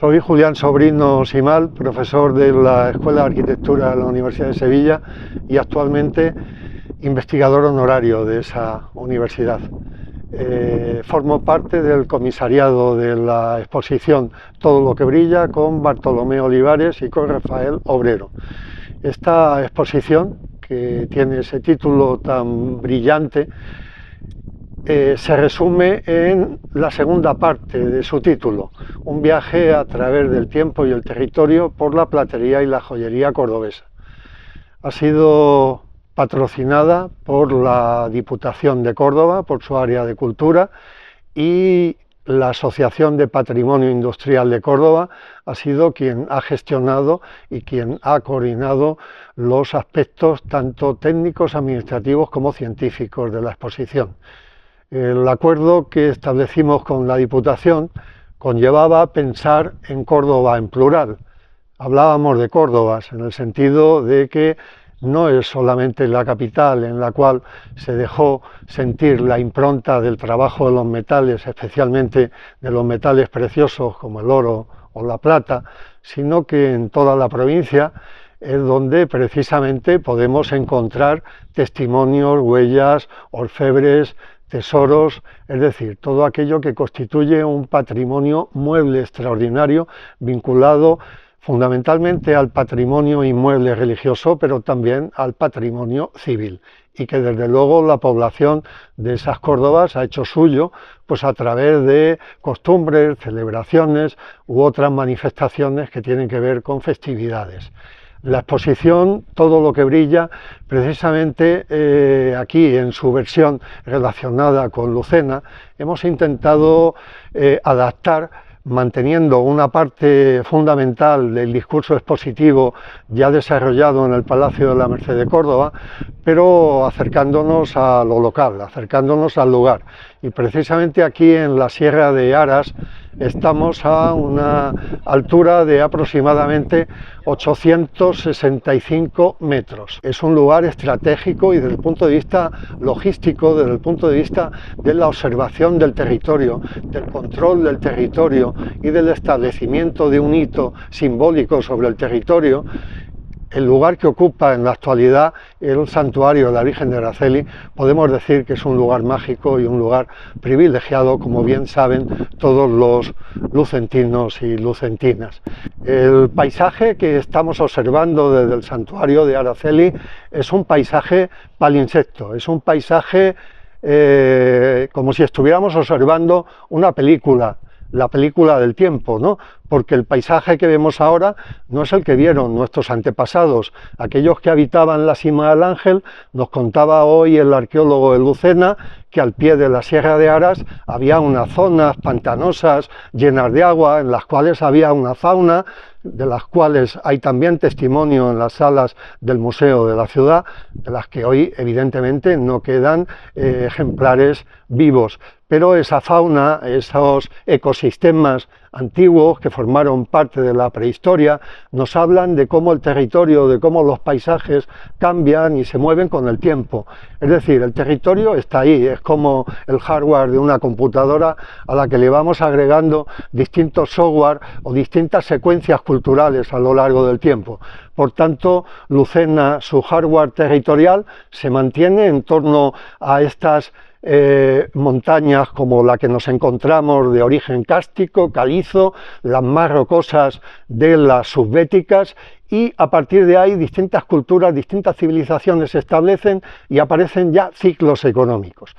Soy Julián Sobrino Simal, profesor de la Escuela de Arquitectura de la Universidad de Sevilla y actualmente investigador honorario de esa universidad. Formo parte del comisariado de la exposición Todo lo que brilla con Bartolomé Olivares y con Rafael Obrero. Esta exposición, que tiene ese título tan brillante, se resume en la segunda parte de su título, un viaje a través del tiempo y el territorio por la platería y la joyería cordobesa. Ha sido patrocinada por la Diputación de Córdoba, por su área de cultura, y la Asociación de Patrimonio Industrial de Córdoba ha sido quien ha gestionado y quien ha coordinado los aspectos tanto técnicos, administrativos como científicos de la exposición. El acuerdo que establecimos con la Diputación conllevaba pensar en Córdoba en plural. Hablábamos de Córdobas en el sentido de que no es solamente la capital en la cual se dejó sentir la impronta del trabajo de los metales, especialmente de los metales preciosos como el oro o la plata, sino que en toda la provincia es donde precisamente podemos encontrar testimonios, huellas, orfebres, tesoros, es decir, todo aquello que constituye un patrimonio mueble extraordinario vinculado fundamentalmente al patrimonio inmueble religioso, pero también al patrimonio civil, y que desde luego la población de esas Córdobas ha hecho suyo, pues a través de costumbres, celebraciones u otras manifestaciones que tienen que ver con festividades. La exposición Todo lo que brilla, precisamente aquí en su versión relacionada con Lucena, hemos intentado adaptar, manteniendo una parte fundamental del discurso expositivo ya desarrollado en el Palacio de la Merced de Córdoba, pero acercándonos a lo local, acercándonos al lugar. Y precisamente aquí en la Sierra de Aras estamos a una altura de aproximadamente 865 metros. Es un lugar estratégico y desde el punto de vista logístico, desde el punto de vista de la observación del territorio, del control del territorio y del establecimiento de un hito simbólico sobre el territorio. El lugar que ocupa en la actualidad el santuario de la Virgen de Araceli, podemos decir que es un lugar mágico y un lugar privilegiado, como bien saben todos los lucentinos y lucentinas. El paisaje que estamos observando desde el santuario de Araceli es un paisaje palinsecto, es un paisaje como si estuviéramos observando una película, la película del tiempo, ¿no? Porque el paisaje que vemos ahora no es el que vieron nuestros antepasados, aquellos que habitaban la cima del Ángel. Nos contaba hoy el arqueólogo de Lucena que al pie de la Sierra de Aras había unas zonas pantanosas llenas de agua, en las cuales había una fauna, de las cuales hay también testimonio en las salas del museo de la ciudad, de las que hoy evidentemente no quedan ejemplares vivos. Pero esa fauna, esos ecosistemas antiguos que formaron parte de la prehistoria, nos hablan de cómo el territorio, de cómo los paisajes cambian y se mueven con el tiempo. Es decir, el territorio está ahí, es como el hardware de una computadora a la que le vamos agregando distintos software o distintas secuencias culturales a lo largo del tiempo. Por tanto, Lucena, su hardware territorial, se mantiene en torno a estas montañas como la que nos encontramos de origen kástico, calizo, las más rocosas de las subbéticas, y a partir de ahí distintas culturas, distintas civilizaciones se establecen y aparecen ya ciclos económicos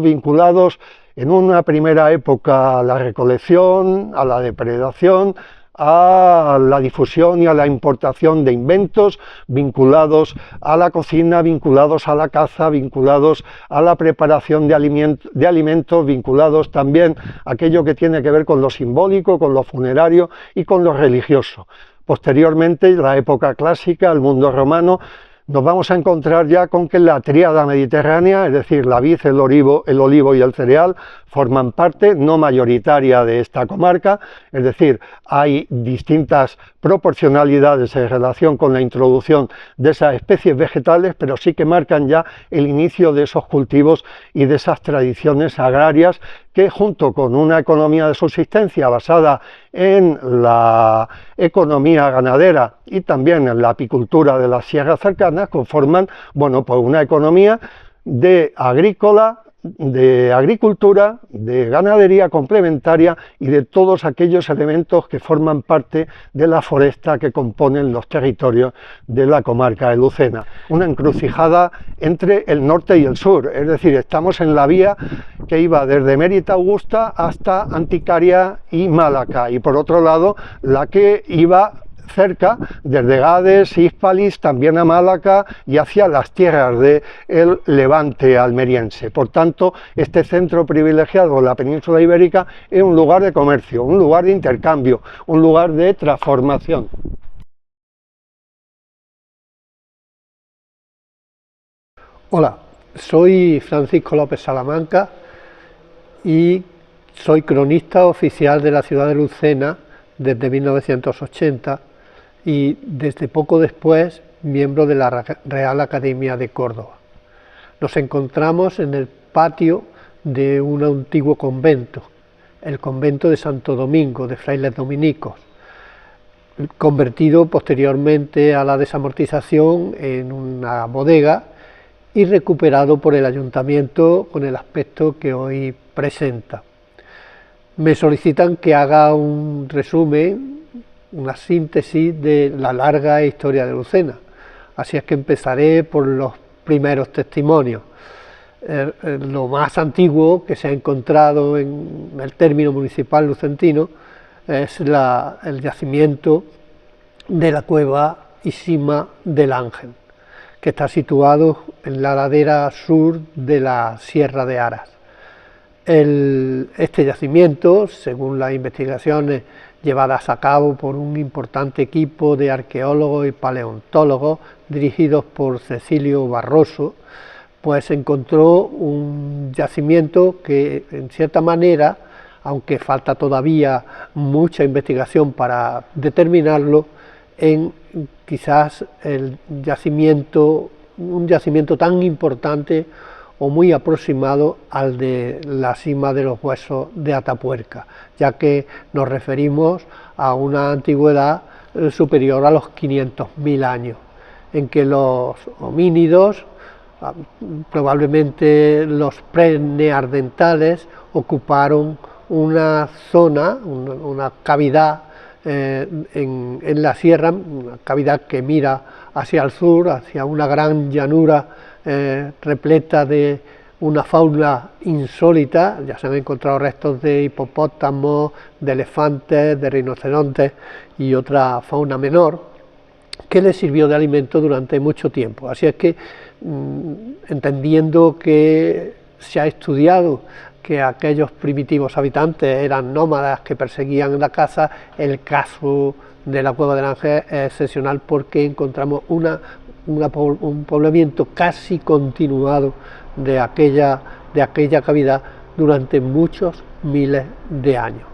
vinculados en una primera época a la recolección, a la depredación, a la difusión y a la importación de inventos, vinculados a la cocina, vinculados a la caza, vinculados a la preparación de alimentos, vinculados también a aquello que tiene que ver con lo simbólico, con lo funerario y con lo religioso. Posteriormente, la época clásica, el mundo romano, nos vamos a encontrar ya con que la tríada mediterránea, es decir, la vid, el olivo y el cereal, forman parte no mayoritaria de esta comarca, es decir, hay distintas proporcionalidades en relación con la introducción de esas especies vegetales, pero sí que marcan ya el inicio de esos cultivos y de esas tradiciones agrarias que, junto con una economía de subsistencia basada en la economía ganadera y también en la apicultura de las sierras cercanas, conforman, bueno, pues una economía de agricultura, de ganadería complementaria y de todos aquellos elementos que forman parte de la foresta que componen los territorios de la comarca de Lucena. Una encrucijada entre el norte y el sur, es decir, estamos en la vía que iba desde Mérida Augusta hasta Anticaria y Málaca, y por otro lado la que iba cerca, desde Gades, Hispalis, también a Málaca y hacia las tierras del Levante almeriense. Por tanto, este centro privilegiado de la península ibérica es un lugar de comercio, un lugar de intercambio, un lugar de transformación. Hola, soy Francisco López Salamanca y soy cronista oficial de la ciudad de Lucena desde 1980 y desde poco después miembro de la Real Academia de Córdoba. Nos encontramos en el patio de un antiguo convento, el convento de Santo Domingo, de frailes dominicos, convertido posteriormente a la desamortización en una bodega y recuperado por el ayuntamiento con el aspecto que hoy presenta. Me solicitan que haga un resumen, una síntesis de la larga historia de Lucena, así es que empezaré por los primeros testimonios. Lo más antiguo que se ha encontrado en el término municipal lucentino es el yacimiento de la cueva y sima del Ángel, que está situado en la ladera sur de la Sierra de Aras. Este yacimiento, según las investigaciones llevadas a cabo por un importante equipo de arqueólogos y paleontólogos dirigidos por Cecilio Barroso, pues encontró un yacimiento que, en cierta manera, aunque falta todavía mucha investigación para determinarlo, en quizás un yacimiento tan importante o muy aproximado al de la cima de los huesos de Atapuerca, ya que nos referimos a una antigüedad superior a los 500.000 años, en que los homínidos, probablemente los preneandertales, ocuparon una zona, una cavidad en la sierra, una cavidad que mira hacia el sur, hacia una gran llanura repleta de una fauna insólita. Ya se han encontrado restos de hipopótamos, de elefantes, de rinocerontes y otra fauna menor que les sirvió de alimento durante mucho tiempo. Así es que, entendiendo que se ha estudiado que aquellos primitivos habitantes eran nómadas que perseguían la caza, el caso de la Cueva del Ángel es excepcional porque encontramos un poblamiento casi continuado de aquella cavidad durante muchos miles de años.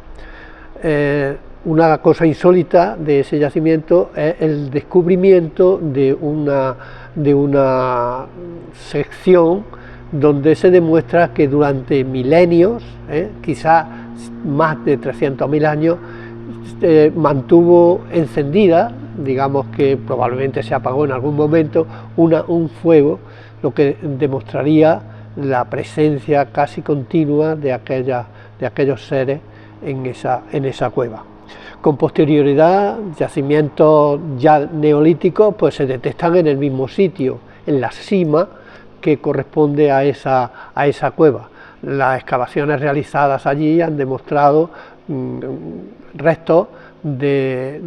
Una cosa insólita de ese yacimiento es el descubrimiento de una sección donde se demuestra que durante milenios, quizás más de 300.000 años, mantuvo encendida, digamos que probablemente se apagó en algún momento, un fuego, lo que demostraría la presencia casi continua de aquellos seres en esa cueva. Con posterioridad, yacimientos ya neolíticos pues se detectan en el mismo sitio, en la cima que corresponde a esa cueva. Las excavaciones realizadas allí han demostrado restos de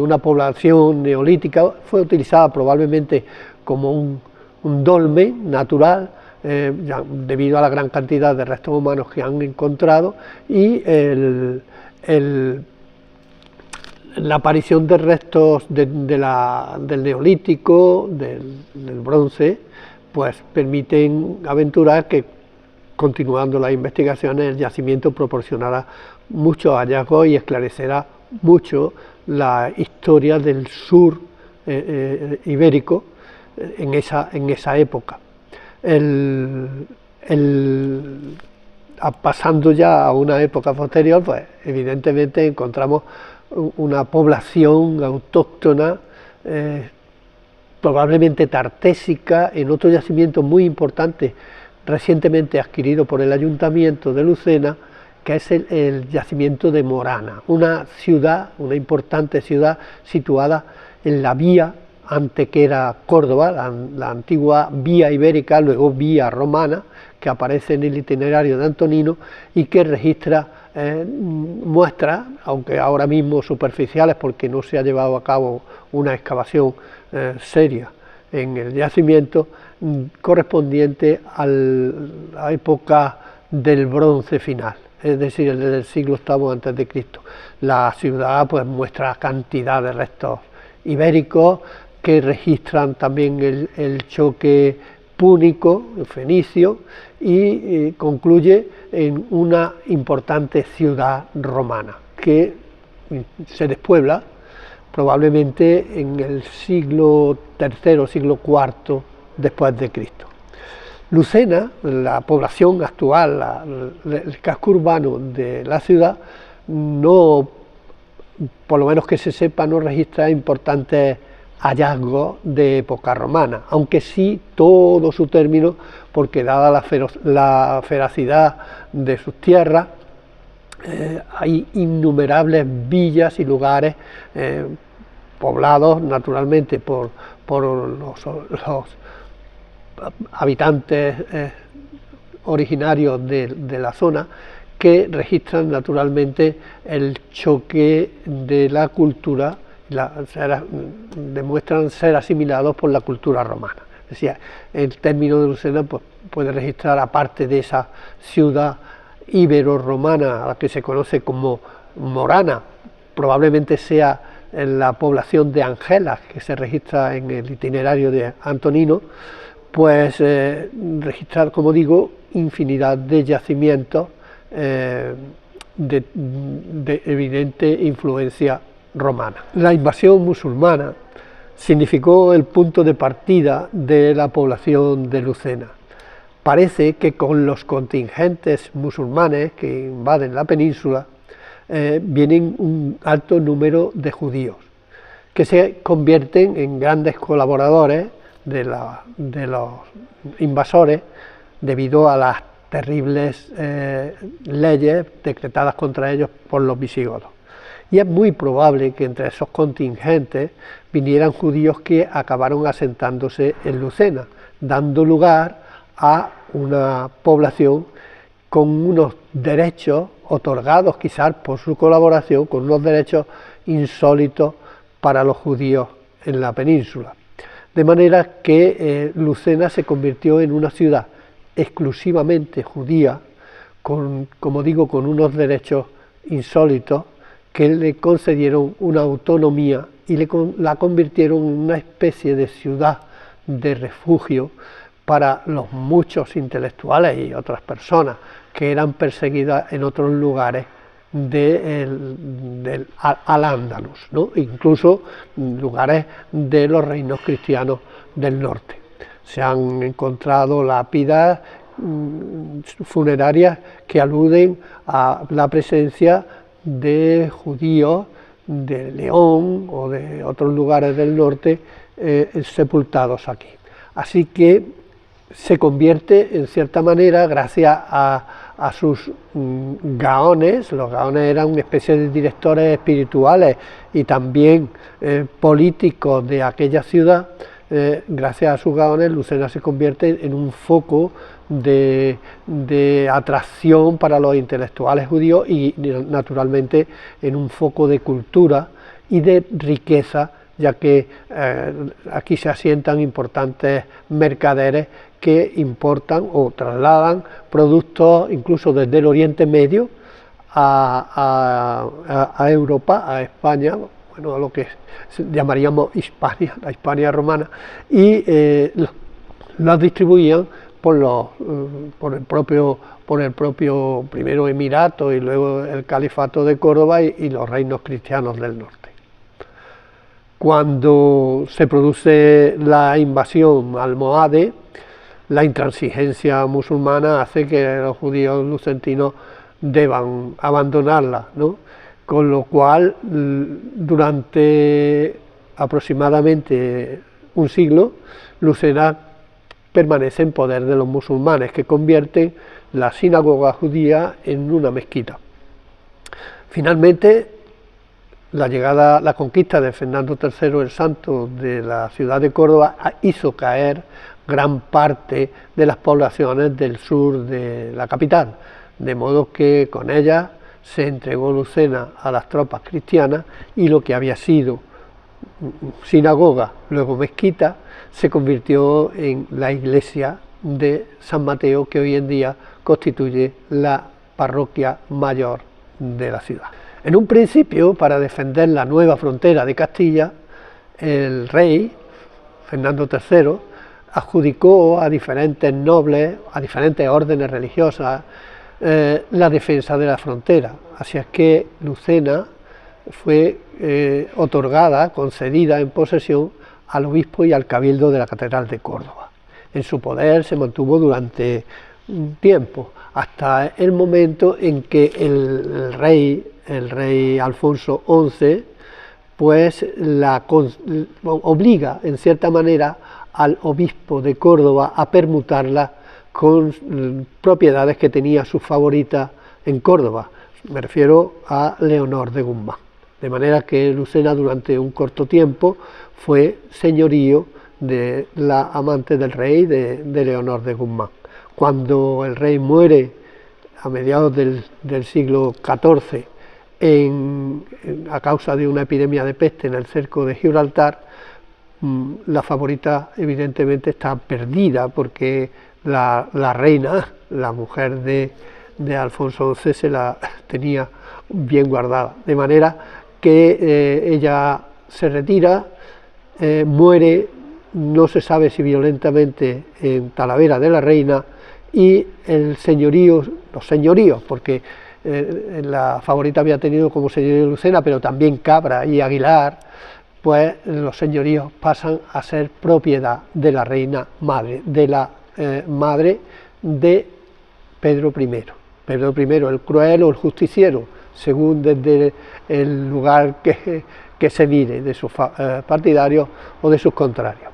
una población neolítica. Fue utilizada probablemente como un dolmen natural, debido a la gran cantidad de restos humanos que han encontrado, y la aparición de restos del Neolítico, del Bronce, pues permiten aventurar que, continuando las investigaciones, el yacimiento proporcionará muchos hallazgos y esclarecerá mucho la historia del sur ibérico en esa época. Pasando ya a una época posterior, pues evidentemente encontramos una población autóctona, probablemente tartésica, en otro yacimiento muy importante recientemente adquirido por el Ayuntamiento de Lucena, que es el yacimiento de Morana, una importante ciudad situada en la vía, antes que era Córdoba, la antigua vía ibérica, luego vía romana, que aparece en el itinerario de Antonino y que registra muestras, aunque ahora mismo superficiales porque no se ha llevado a cabo una excavación seria en el yacimiento, correspondiente a la época del Bronce final, es decir, desde el siglo VIII a.C. La ciudad pues muestra cantidad de restos ibéricos que registran también el choque púnico, fenicio, y concluye en una importante ciudad romana que se despuebla probablemente en el siglo III, siglo IV después de Cristo. Lucena, la población actual, el casco urbano de la ciudad, no, por lo menos que se sepa, no registra importantes hallazgos de época romana, aunque sí todo su término, porque dada la feracidad de sus tierras, hay innumerables villas y lugares poblados naturalmente por los habitantes originarios de la zona, que registran naturalmente el choque de la cultura, demuestran ser asimilados por la cultura romana. Es decir, el término de Lucena pues, puede registrar, aparte de esa ciudad ibero-romana a la que se conoce como Morana, probablemente sea en la población de Angelas, que se registra en el itinerario de Antonino, pues registrar, como digo, infinidad de yacimientos de evidente influencia romana. La invasión musulmana significó el punto de partida de la población de Lucena. Parece que con los contingentes musulmanes que invaden la península vienen un alto número de judíos, que se convierten en grandes colaboradores de los invasores debido a las terribles leyes decretadas contra ellos por los visigodos. Y es muy probable que entre esos contingentes vinieran judíos que acabaron asentándose en Lucena, dando lugar a una población con unos derechos otorgados quizás por su colaboración, con unos derechos insólitos para los judíos en la península. De manera que Lucena se convirtió en una ciudad exclusivamente judía, como digo, con unos derechos insólitos que le concedieron una autonomía y la convirtieron en una especie de ciudad de refugio para los muchos intelectuales y otras personas que eran perseguidas en otros lugares del Al-Ándalus, ¿no? Incluso lugares de los reinos cristianos del norte. Se han encontrado lápidas funerarias que aluden a la presencia de judíos de León o de otros lugares del norte sepultados aquí. Así que se convierte en cierta manera, gracias a sus gaones. Los gaones eran una especie de directores espirituales y también políticos de aquella ciudad. Gracias a sus gaones, Lucena se convierte en un foco de atracción para los intelectuales judíos y naturalmente en un foco de cultura y de riqueza, ya que aquí se asientan importantes mercaderes que importan o trasladan productos incluso desde el Oriente Medio a Europa, a España, bueno, a lo que llamaríamos Hispania, la Hispania romana, y las distribuían por el propio primero emirato y luego el califato de Córdoba y los reinos cristianos del norte. Cuando se produce la invasión almohade, la intransigencia musulmana hace que los judíos lucentinos deban abandonarla, ¿no? Con lo cual, durante aproximadamente un siglo, Lucena permanece en poder de los musulmanes, que convierten la sinagoga judía en una mezquita. Finalmente, la conquista de Fernando III el Santo de la ciudad de Córdoba hizo caer gran parte de las poblaciones del sur de la capital, de modo que con ella se entregó Lucena a las tropas cristianas y lo que había sido sinagoga, luego mezquita, se convirtió en la iglesia de San Mateo, que hoy en día constituye la parroquia mayor de la ciudad. En un principio, para defender la nueva frontera de Castilla, el rey, Fernando III, adjudicó a diferentes nobles, a diferentes órdenes religiosas, la defensa de la frontera. Así es que Lucena fue otorgada, concedida en posesión al obispo y al cabildo de la Catedral de Córdoba. En su poder se mantuvo durante un tiempo, hasta el momento en que el rey Alfonso XI, pues obliga en cierta manera al obispo de Córdoba a permutarla con propiedades que tenía su favorita en Córdoba. Me refiero a Leonor de Guzmán. De manera que Lucena durante un corto tiempo fue señorío de la amante del rey, de Leonor de Guzmán. Cuando el rey muere a mediados del siglo XIV a causa de una epidemia de peste en el cerco de Gibraltar, la favorita evidentemente está perdida, porque la reina, la mujer de Alfonso XI, se la tenía bien guardada, de manera que ella se retira, muere, no se sabe si violentamente, en Talavera de la Reina, y el señorío, los señoríos, porque la favorita había tenido como señorío Lucena, pero también Cabra y Aguilar, pues los señoríos pasan a ser propiedad de la reina madre, de la madre de Pedro I. Pedro I, el cruel o el justiciero, según desde el lugar que se mire, de sus partidarios o de sus contrarios.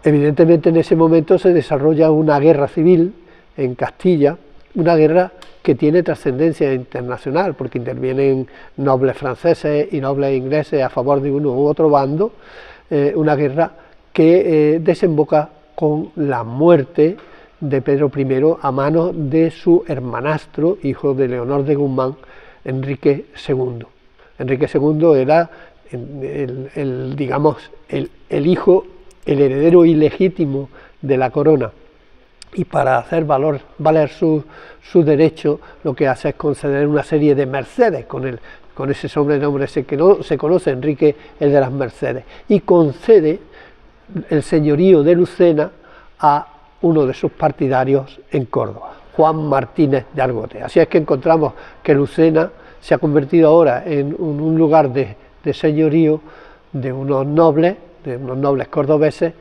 Evidentemente en ese momento se desarrolla una guerra civil en Castilla, una guerra que tiene trascendencia internacional, porque intervienen nobles franceses y nobles ingleses a favor de uno u otro bando, una guerra que desemboca con la muerte de Pedro I a manos de su hermanastro, hijo de Leonor de Guzmán, Enrique II. Enrique II era el hijo, el heredero ilegítimo de la corona, y para hacer valer su derecho, lo que hace es conceder una serie de mercedes, con ese sobrenombre que no se conoce, Enrique el de las Mercedes, y concede el señorío de Lucena a uno de sus partidarios en Córdoba, Juan Martínez de Argote. Así es que encontramos que Lucena se ha convertido ahora en un lugar de señorío de unos nobles cordobeses,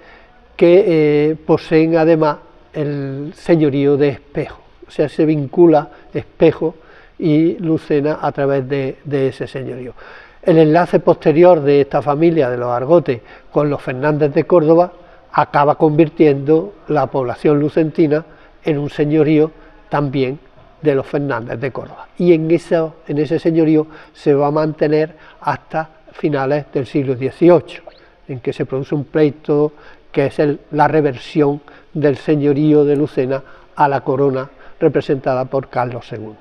que poseen además el señorío de Espejo. O sea, se vincula Espejo y Lucena a través de ese señorío. El enlace posterior de esta familia de los Argote con los Fernández de Córdoba acaba convirtiendo la población lucentina en un señorío también de los Fernández de Córdoba. Y en ese señorío se va a mantener hasta finales del siglo XVIII, en que se produce un pleito que es la reversión del señorío de Lucena a la corona, representada por Carlos II.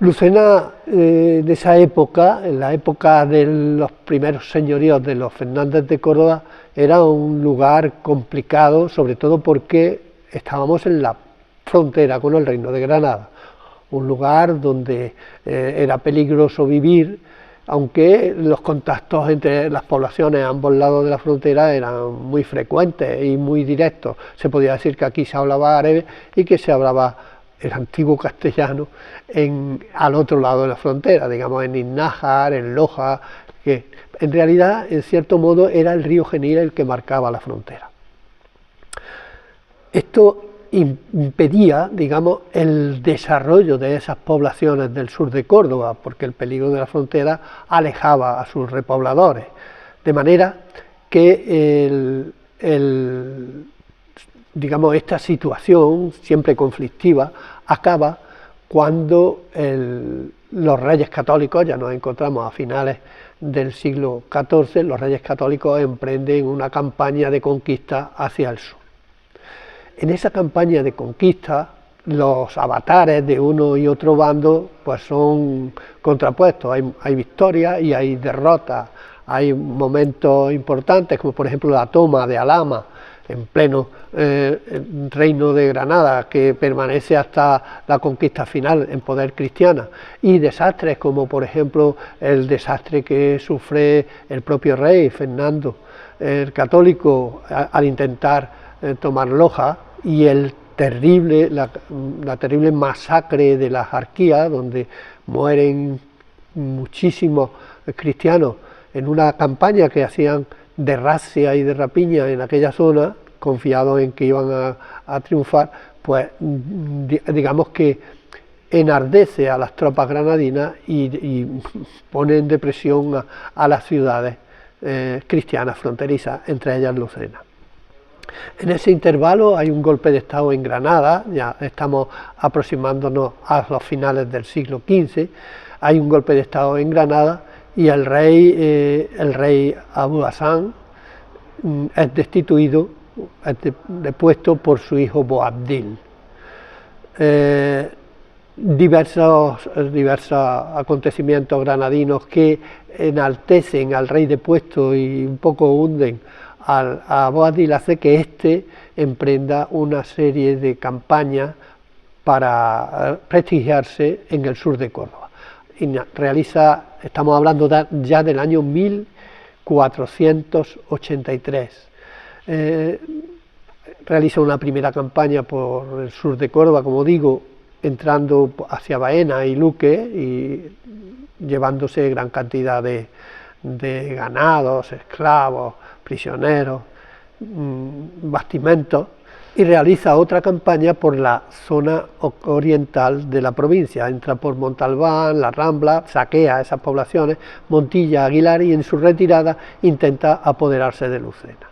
Lucena, de esa época, en la época de los primeros señoríos de los Fernández de Córdoba, era un lugar complicado, sobre todo porque estábamos en la frontera con el Reino de Granada, un lugar donde era peligroso vivir, aunque los contactos entre las poblaciones a ambos lados de la frontera eran muy frecuentes y muy directos. Se podía decir que aquí se hablaba árabe y que se hablaba el antiguo castellano al otro lado de la frontera, digamos en Iznájar, en Loja, que en realidad, en cierto modo, era el río Genil el que marcaba la frontera. Esto impedía, digamos, el desarrollo de esas poblaciones del sur de Córdoba, porque el peligro de la frontera alejaba a sus repobladores, de manera que digamos, esta situación, siempre conflictiva, acaba cuando los reyes católicos, ya nos encontramos a finales del siglo XIV, los reyes católicos emprenden una campaña de conquista hacia el sur. En esa campaña de conquista, los avatares de uno y otro bando pues son contrapuestos, hay victorias y hay derrotas, hay momentos importantes como por ejemplo la toma de Alhama en pleno reino de Granada, que permanece hasta la conquista final en poder cristiana, y desastres como por ejemplo el desastre que sufre el propio rey Fernando el Católico al intentar tomar Loja, y la terrible masacre de la Jarquía, donde mueren muchísimos cristianos en una campaña que hacían de razzia y de rapiña en aquella zona, confiados en que iban a triunfar, pues digamos que enardece a las tropas granadinas y pone en depresión a las ciudades cristianas fronterizas, entre ellas Lucena. En ese intervalo hay un golpe de Estado en Granada, ya estamos aproximándonos a los finales del siglo XV, hay un golpe de Estado en Granada y el rey Abu Hassan es destituido, es depuesto por su hijo Boabdil. Diversos acontecimientos granadinos que enaltecen al rey depuesto y un poco hunden a Boabdil hace que éste emprenda una serie de campañas para prestigiarse en el sur de Córdoba. Y estamos hablando ya del año 1483. Realiza una primera campaña por el sur de Córdoba, como digo, entrando hacia Baena y Luque y llevándose gran cantidad de ganados, esclavos, prisioneros, bastimentos, y realiza otra campaña por la zona oriental de la provincia, entra por Montalbán, La Rambla, saquea esas poblaciones, Montilla, Aguilar, y en su retirada intenta apoderarse de Lucena.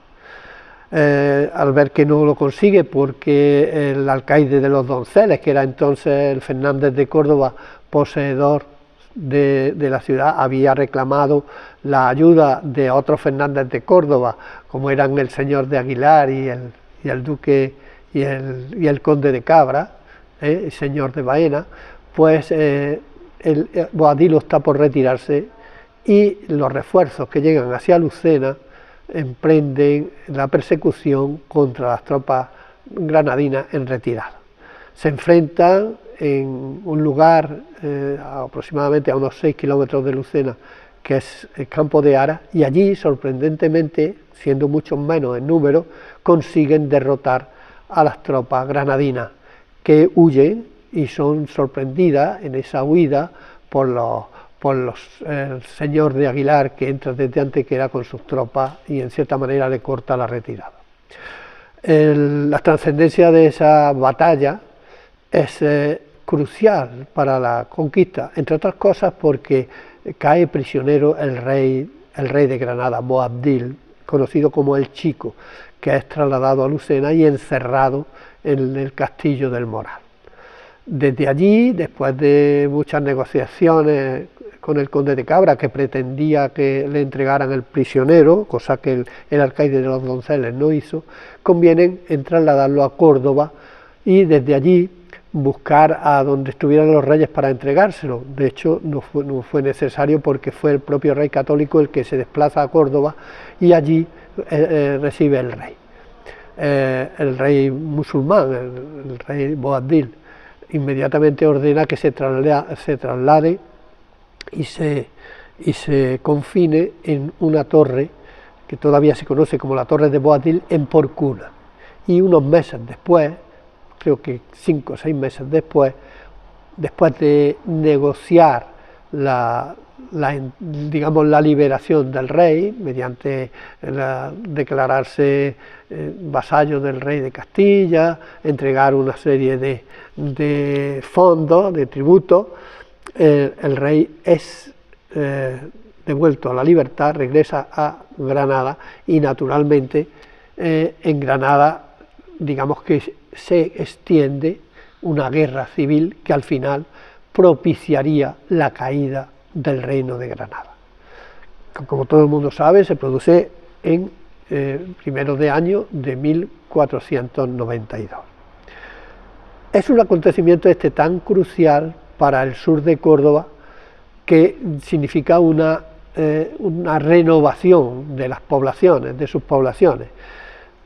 Al ver que no lo consigue porque el alcaide de los Donceles, que era entonces el Fernández de Córdoba, poseedor de la ciudad, había reclamado la ayuda de otros Fernández de Córdoba, como eran el señor de Aguilar y el duque y el conde de Cabra, el señor de Baena, pues Boabdil está por retirarse y los refuerzos que llegan hacia Lucena emprenden la persecución contra las tropas granadinas en retirada. Se enfrentan en un lugar aproximadamente a unos 6 kilómetros de Lucena, que es el campo de Ara, y allí, sorprendentemente, siendo muchos menos en número, consiguen derrotar a las tropas granadinas, que huyen y son sorprendidas en esa huida por el señor de Aguilar, que entra desde Antequera con sus tropas y en cierta manera le corta la retirada. La trascendencia de esa batalla es crucial para la conquista, entre otras cosas porque cae prisionero el rey de Granada, Boabdil, conocido como el Chico, que es trasladado a Lucena y encerrado en el castillo del Moral. Desde allí, después de muchas negociaciones con el conde de Cabra, que pretendía que le entregaran el prisionero, cosa que el alcaide de los Donceles no hizo, conviene en trasladarlo a Córdoba y desde allí buscar a donde estuvieran los reyes para entregárselo. De hecho, no fue necesario porque fue el propio rey católico el que se desplaza a Córdoba y allí recibe el rey musulmán, el rey Boabdil. Inmediatamente ordena que se traslade y y se confine en una torre que todavía se conoce como la Torre de Boabdil en Porcuna. Y unos meses después, creo que 5 o 6 meses después de negociar digamos, la liberación del rey, mediante declararse vasallo del rey de Castilla, entregar una serie de fondos, de tributos, el rey es devuelto a la libertad, regresa a Granada y naturalmente en Granada, digamos que se extiende una guerra civil que al final propiciaría la caída del reino de Granada. Como todo el mundo sabe, se produce en primeros de año de 1492. Es un acontecimiento tan crucial para el sur de Córdoba que significa una renovación de las poblaciones, de sus poblaciones.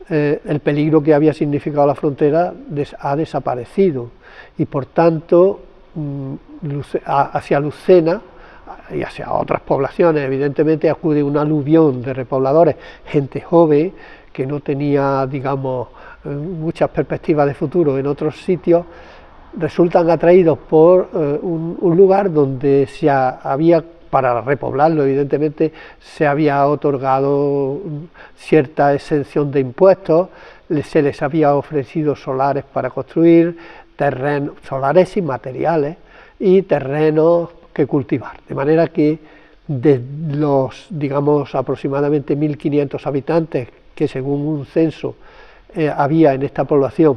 El peligro que había significado la frontera ha desaparecido y por tanto hacia Lucena y hacia otras poblaciones evidentemente acude un aluvión de repobladores, gente joven que no tenía, digamos, muchas perspectivas de futuro en otros sitios, resultan atraídos por un lugar donde para repoblarlo, evidentemente, se había otorgado cierta exención de impuestos, se les había ofrecido solares para construir, terrenos, solares y materiales, y terrenos que cultivar. De manera que de los, digamos, aproximadamente 1.500 habitantes que según un censo había en esta población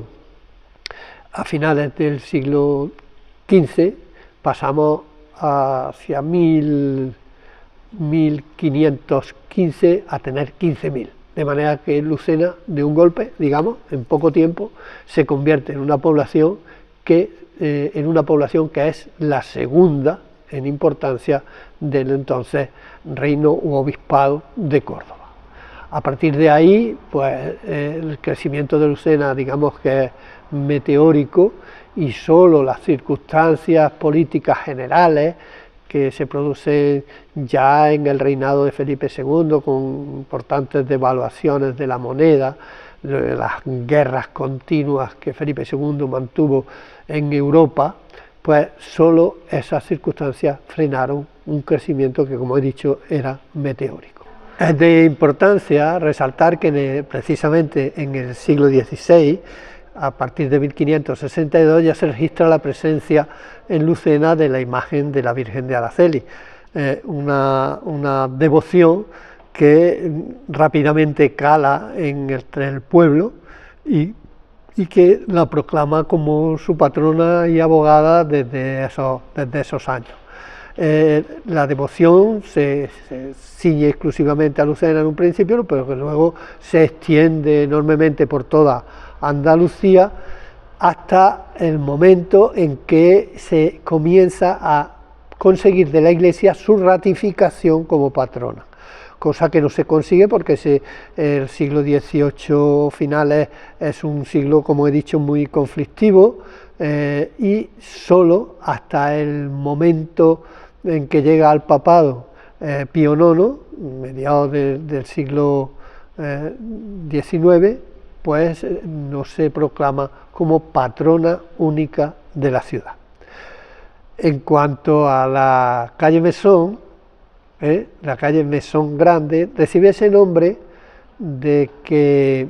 a finales del siglo XV, pasamos hacia 1515 a tener 15.000, de manera que Lucena, de un golpe, digamos, en poco tiempo, se convierte en una población que es la segunda en importancia del entonces reino u obispado de Córdoba. A partir de ahí, pues el crecimiento de Lucena, digamos que es meteórico, y solo las circunstancias políticas generales que se producen ya en el reinado de Felipe II, con importantes devaluaciones de la moneda, las guerras continuas que Felipe II mantuvo en Europa, pues solo esas circunstancias frenaron un crecimiento que, como he dicho, era meteórico. Es de importancia resaltar que precisamente en el siglo XVI, a partir de 1562, ya se registra la presencia en Lucena de la imagen de la Virgen de Araceli, una devoción que rápidamente cala entre el pueblo y que la proclama como su patrona y abogada desde esos años. La devoción se ciñe exclusivamente a Lucena en un principio, pero que luego se extiende enormemente por toda Andalucía hasta el momento en que se comienza a conseguir de la Iglesia su ratificación como patrona, cosa que no se consigue porque el siglo XVIII finales es un siglo, como he dicho, muy conflictivo, y solo hasta el momento en que llega al papado Pío IX, mediados del siglo XIX, pues no se proclama como patrona única de la ciudad. En cuanto a la calle Mesón, la calle Mesón Grande recibe ese nombre de que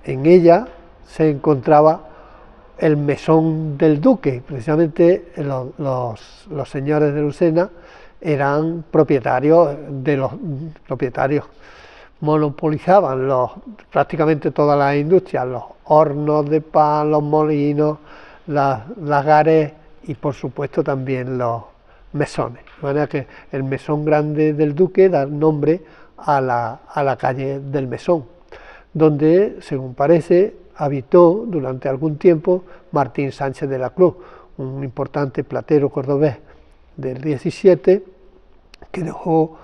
en ella se encontraba el mesón del duque. Precisamente los señores de Lucena eran propietarios monopolizaban prácticamente todas las industrias, los hornos de pan, los molinos, las lagares y por supuesto también los mesones. De manera que el mesón grande del duque da nombre a la calle del Mesón, donde, según parece, habitó durante algún tiempo Martín Sánchez de la Cruz, un importante platero cordobés del 17, que dejó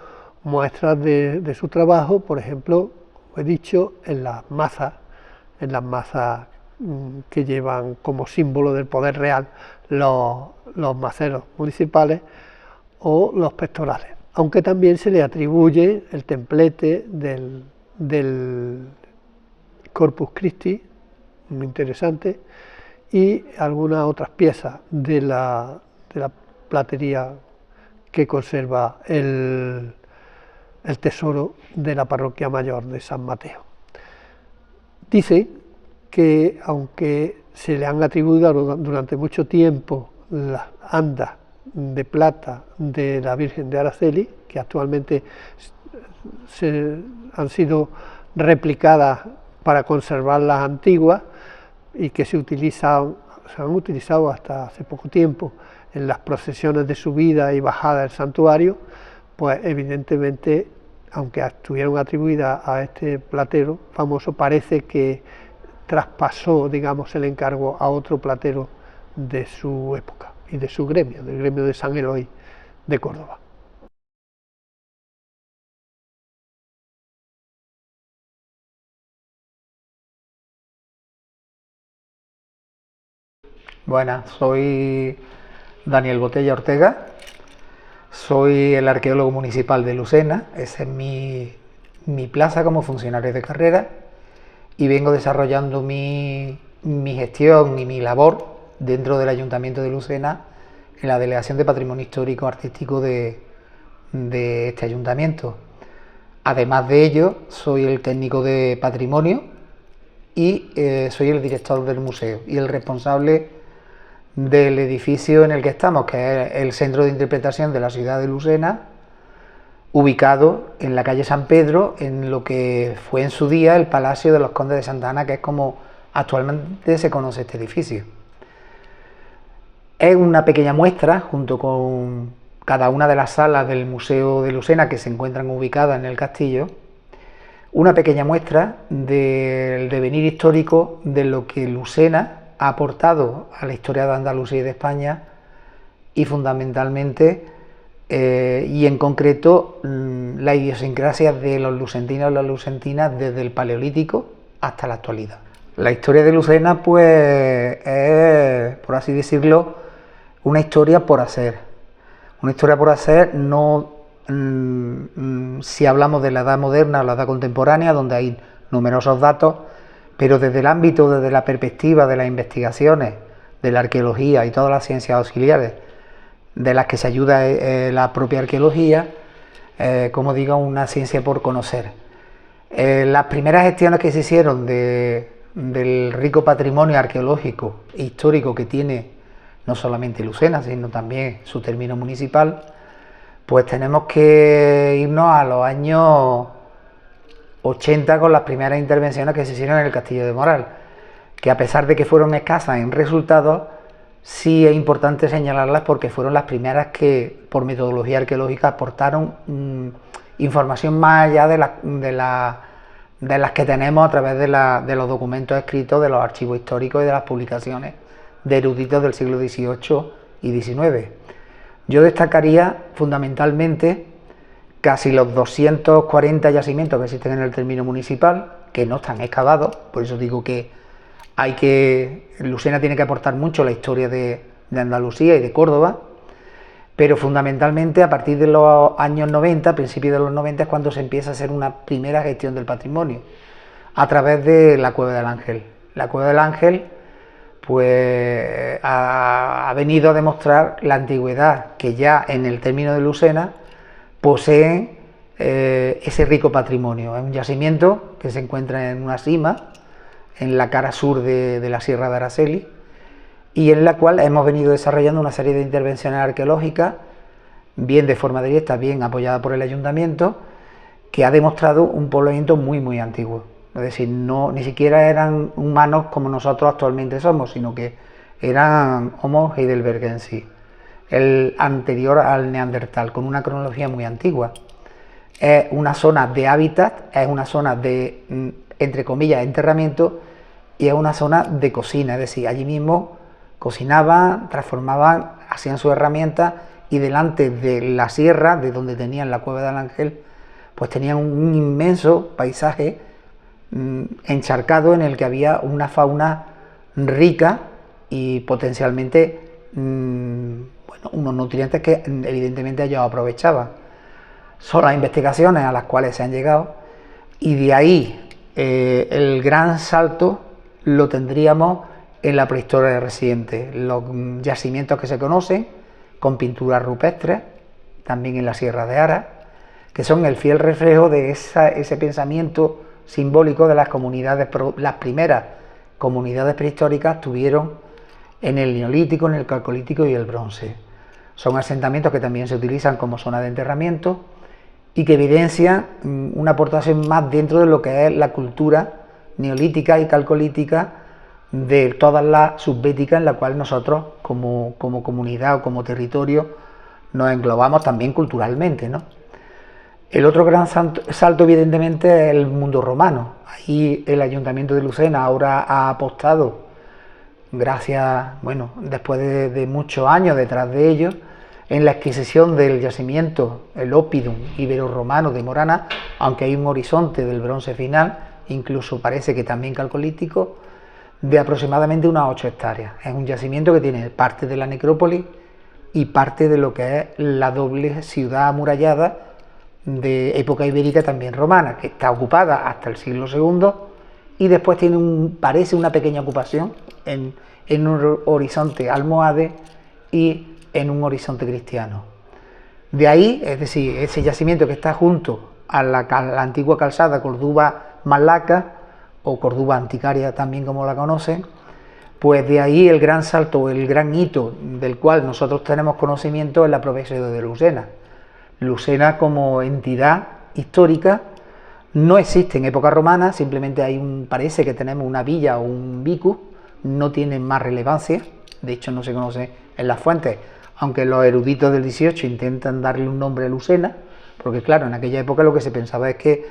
muestras de su trabajo, por ejemplo, como he dicho, en las mazas que llevan como símbolo del poder real los maceros municipales o los pectorales. aunque también se le atribuye el templete del Corpus Christi, muy interesante, y algunas otras piezas de la platería que conserva el tesoro de la parroquia mayor de San Mateo. Dice que aunque se le han atribuido durante mucho tiempo las andas de plata de la Virgen de Araceli, que actualmente han sido replicadas para conservar las antiguas y que se han utilizado hasta hace poco tiempo en las procesiones de subida y bajada del santuario, pues evidentemente, aunque estuvieron atribuidas a este platero famoso, parece que traspasó, digamos, el encargo a otro platero de su época y de su gremio, del gremio de San Eloy de Córdoba. Buenas, soy Daniel Botella Ortega, soy el arqueólogo municipal de Lucena, esa es mi plaza como funcionario de carrera, y vengo desarrollando mi gestión y mi labor dentro del Ayuntamiento de Lucena en la Delegación de Patrimonio Histórico Artístico de este ayuntamiento. Además de ello, soy el técnico de patrimonio y soy el director del museo y el responsable del edificio en el que estamos, que es el Centro de Interpretación de la ciudad de Lucena, ubicado en la calle San Pedro, en lo que fue en su día el Palacio de los Condes de Santa Ana, que es como actualmente se conoce este edificio. Es una pequeña muestra, junto con cada una de las salas del Museo de Lucena que se encuentran ubicadas en el castillo, una pequeña muestra del devenir histórico de lo que Lucena ha aportado a la historia de Andalucía y de España, y fundamentalmente y en concreto la idiosincrasia de los lucentinos y las lucentinas desde el Paleolítico hasta la actualidad. La historia de Lucena pues es, por así decirlo, una historia por hacer. Una historia por hacer no si hablamos de la edad moderna o la edad contemporánea, donde hay numerosos datos, pero desde el ámbito, desde la perspectiva de las investigaciones, de la arqueología y todas las ciencias auxiliares de las que se ayuda la propia arqueología, como digo, una ciencia por conocer. Las primeras gestiones que se hicieron del rico patrimonio arqueológico e histórico que tiene no solamente Lucena, sino también su término municipal, pues tenemos que irnos a los años 80 con las primeras intervenciones que se hicieron en el Castillo de Moral, que a pesar de que fueron escasas en resultados, sí es importante señalarlas porque fueron las primeras que, por metodología arqueológica, aportaron información más allá de las que tenemos a través de los documentos escritos, de los archivos históricos y de las publicaciones de eruditos del siglo XVIII y XIX. Yo destacaría fundamentalmente casi los 240 yacimientos que existen en el término municipal, que no están excavados, por eso digo que Lucena tiene que aportar mucho a la historia de Andalucía y de Córdoba, pero fundamentalmente a partir de los años 90, principios de los 90, es cuando se empieza a hacer una primera gestión del patrimonio, a través de la Cueva del Ángel. La Cueva del Ángel pues ha venido a demostrar la antigüedad que ya en el término de Lucena poseen ese rico patrimonio. Es un yacimiento que se encuentra en una cima, en la cara sur de la Sierra de Araceli, y en la cual hemos venido desarrollando una serie de intervenciones arqueológicas, bien de forma directa, bien apoyada por el ayuntamiento, que ha demostrado un poblamiento muy muy antiguo. Es decir, ni siquiera eran humanos como nosotros actualmente somos, sino que eran Homo heidelbergensis, el anterior al Neandertal, con una cronología muy antigua. Es una zona de hábitat, es una zona de, entre comillas, enterramiento, y es una zona de cocina, es decir, allí mismo cocinaban, transformaban, hacían sus herramientas, y delante de la sierra, de donde tenían la Cueva del Ángel, pues tenían un inmenso paisaje encharcado en el que había una fauna rica y potencialmente bueno, unos nutrientes que evidentemente ellos aprovechaban. son las investigaciones a las cuales se han llegado, y de ahí el gran salto lo tendríamos en la prehistoria reciente, los yacimientos que se conocen con pinturas rupestres, también en la Sierra de Ara, que son el fiel reflejo de ese pensamiento simbólico de las comunidades, las primeras comunidades prehistóricas tuvieron en el Neolítico, en el Calcolítico y el Bronce. Son asentamientos que también se utilizan como zona de enterramiento y que evidencian una aportación más dentro de lo que es la cultura neolítica y calcolítica de todas las subbéticas en la cual nosotros como comunidad o como territorio nos englobamos también culturalmente, ¿no? El otro gran salto evidentemente es el mundo romano. Ahí el Ayuntamiento de Lucena ahora ha apostado, gracias, bueno, después de muchos años detrás de ellos, en la adquisición del yacimiento, el Oppidum ibero-romano de Morana, aunque hay un horizonte del Bronce final, incluso parece que también calcolítico, de aproximadamente unas 8 hectáreas. Es un yacimiento que tiene parte de la necrópolis y parte de lo que es la doble ciudad amurallada de época ibérica también romana, que está ocupada hasta el siglo II y después tiene parece una pequeña ocupación en un horizonte almohade y en un horizonte cristiano. De ahí, es decir, ese yacimiento que está junto a la antigua calzada Córdoba-Malaca o Córdoba Anticaria también como la conocen, pues de ahí el gran salto, el gran hito del cual nosotros tenemos conocimiento es la provincia de Lucena. Lucena como entidad histórica no existe en época romana, simplemente parece que tenemos una villa o un vicus, no tiene más relevancia, de hecho no se conoce en las fuentes, aunque los eruditos del 18 intentan darle un nombre a Lucena, porque claro, en aquella época lo que se pensaba es que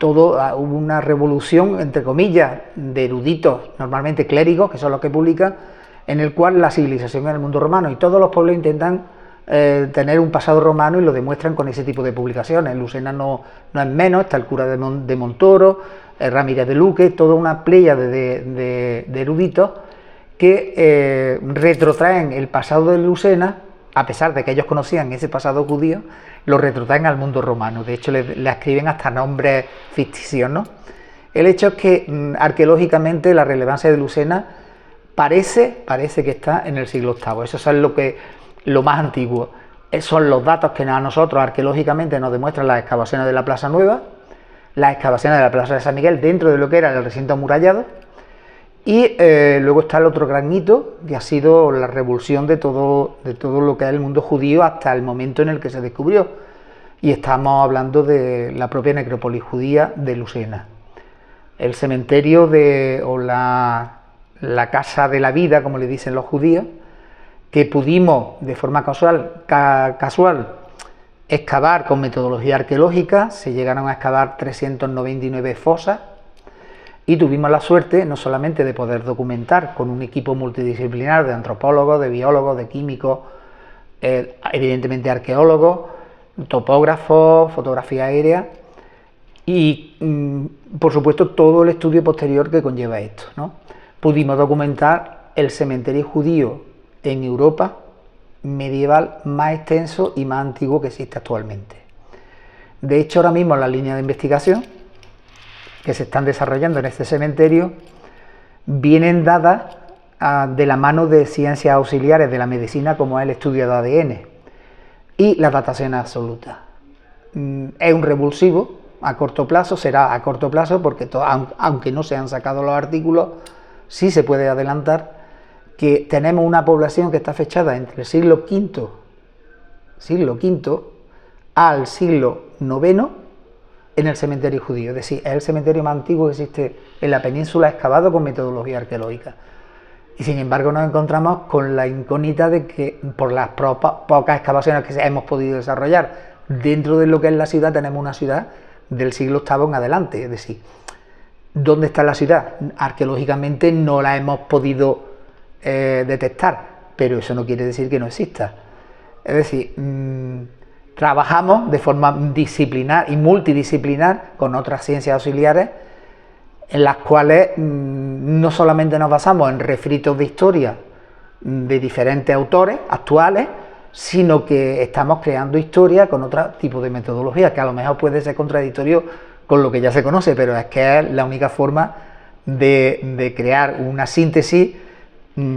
hubo una revolución, entre comillas, de eruditos, normalmente clérigos, que son los que publican, en el cual la civilización en el mundo romano, y todos los pueblos intentan tener un pasado romano y lo demuestran con ese tipo de publicaciones. En Lucena no es menos, está el cura de Montoro, Ramírez de Luque, toda una pléyade de eruditos que retrotraen el pasado de Lucena, a pesar de que ellos conocían ese pasado judío, lo retrotraen al mundo romano. De hecho, le escriben hasta nombres ficticios, ¿no? El hecho es que arqueológicamente la relevancia de Lucena parece que está en el siglo VIII. Eso es lo más antiguo. Esos son los datos que a nosotros arqueológicamente nos demuestran las excavaciones de la Plaza Nueva, las excavaciones de la Plaza de San Miguel dentro de lo que era el recinto amurallado, y luego está el otro gran hito, que ha sido la revulsión de todo lo que es el mundo judío hasta el momento en el que se descubrió. Y estamos hablando de la propia necrópolis judía de Lucena. El cementerio o la casa de la vida, como le dicen los judíos, que pudimos de forma casual excavar con metodología arqueológica. Se llegaron a excavar 399 fosas y tuvimos la suerte no solamente de poder documentar con un equipo multidisciplinar de antropólogos, de biólogos, de químicos, evidentemente arqueólogos, topógrafos, fotografía aérea y por supuesto todo el estudio posterior que conlleva esto, ¿no? Pudimos documentar el cementerio judío en Europa medieval más extenso y más antiguo que existe actualmente. De hecho, ahora mismo las líneas de investigación que se están desarrollando en este cementerio vienen dadas de la mano de ciencias auxiliares de la medicina, como es el estudio de ADN y la datación absoluta. Es un revulsivo a corto plazo, será a corto plazo porque aunque no se han sacado los artículos, sí se puede adelantar que tenemos una población que está fechada entre el siglo V al siglo IX en el cementerio judío, es decir, es el cementerio más antiguo que existe en la península excavado con metodología arqueológica. Y sin embargo nos encontramos con la incógnita de que por las pocas excavaciones que hemos podido desarrollar dentro de lo que es la ciudad, tenemos una ciudad del siglo VIII en adelante, es decir, ¿dónde está la ciudad? Arqueológicamente no la hemos podido detectar, pero eso no quiere decir que no exista. Es decir, trabajamos de forma disciplinar y multidisciplinar con otras ciencias auxiliares en las cuales no solamente nos basamos en refritos de historia de diferentes autores actuales, sino que estamos creando historia con otro tipo de metodología, que a lo mejor puede ser contradictorio con lo que ya se conoce, pero es que es la única forma de crear una síntesis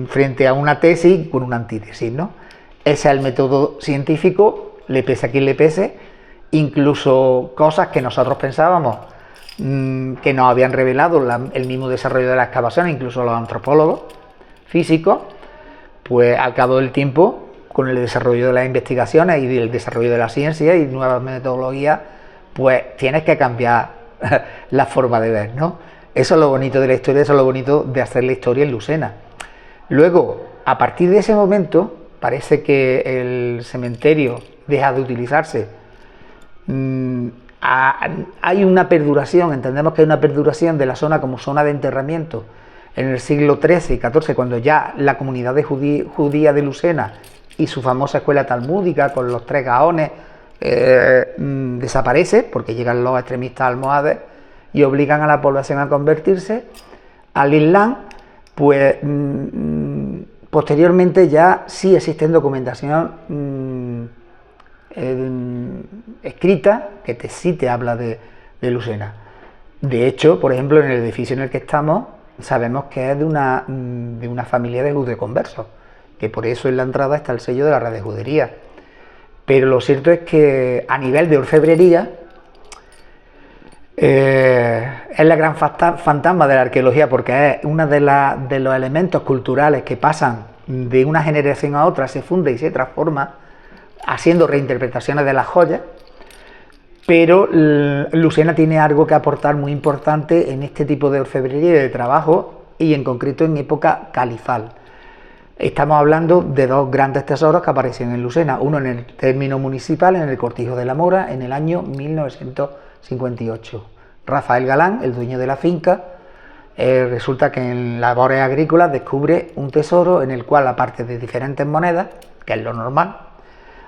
frente a una tesis con una antítesis, ¿no? Ese es el método científico, le pese a quien le pese, incluso cosas que nosotros pensábamos que nos habían revelado el mismo desarrollo de la excavación, incluso los antropólogos físicos, pues al cabo del tiempo, con el desarrollo de las investigaciones y el desarrollo de la ciencia y nuevas metodologías, pues tienes que cambiar la forma de ver, ¿no? Eso es lo bonito de la historia, eso es lo bonito de hacer la historia en Lucena. Luego, a partir de ese momento, parece que el cementerio deja de utilizarse. Hay una perduración, entendemos que hay una perduración de la zona como zona de enterramiento en el siglo XIII y XIV, cuando ya la comunidad judía de Lucena y su famosa escuela talmúdica con los 3 gaones desaparece, porque llegan los extremistas almohades y obligan a la población a convertirse al Islam. Pues posteriormente ya sí existe documentación escrita que sí te habla de Lucena. De hecho, por ejemplo, en el edificio en el que estamos sabemos que es de una familia de judeoconversos, que por eso en la entrada está el sello de la red de judería. Pero lo cierto es que a nivel de orfebrería es la gran fantasma de la arqueología, porque es uno de los elementos culturales que pasan de una generación a otra, se funde y se transforma, haciendo reinterpretaciones de las joyas. Pero Lucena tiene algo que aportar muy importante en este tipo de orfebrería y de trabajo, y en concreto en época califal. Estamos hablando de 2 grandes tesoros que aparecen en Lucena, uno en el término municipal, en el Cortijo de la Mora, en el año 1958. Rafael Galán, el dueño de la finca, resulta que en labores agrícolas descubre un tesoro en el cual, aparte de diferentes monedas, que es lo normal,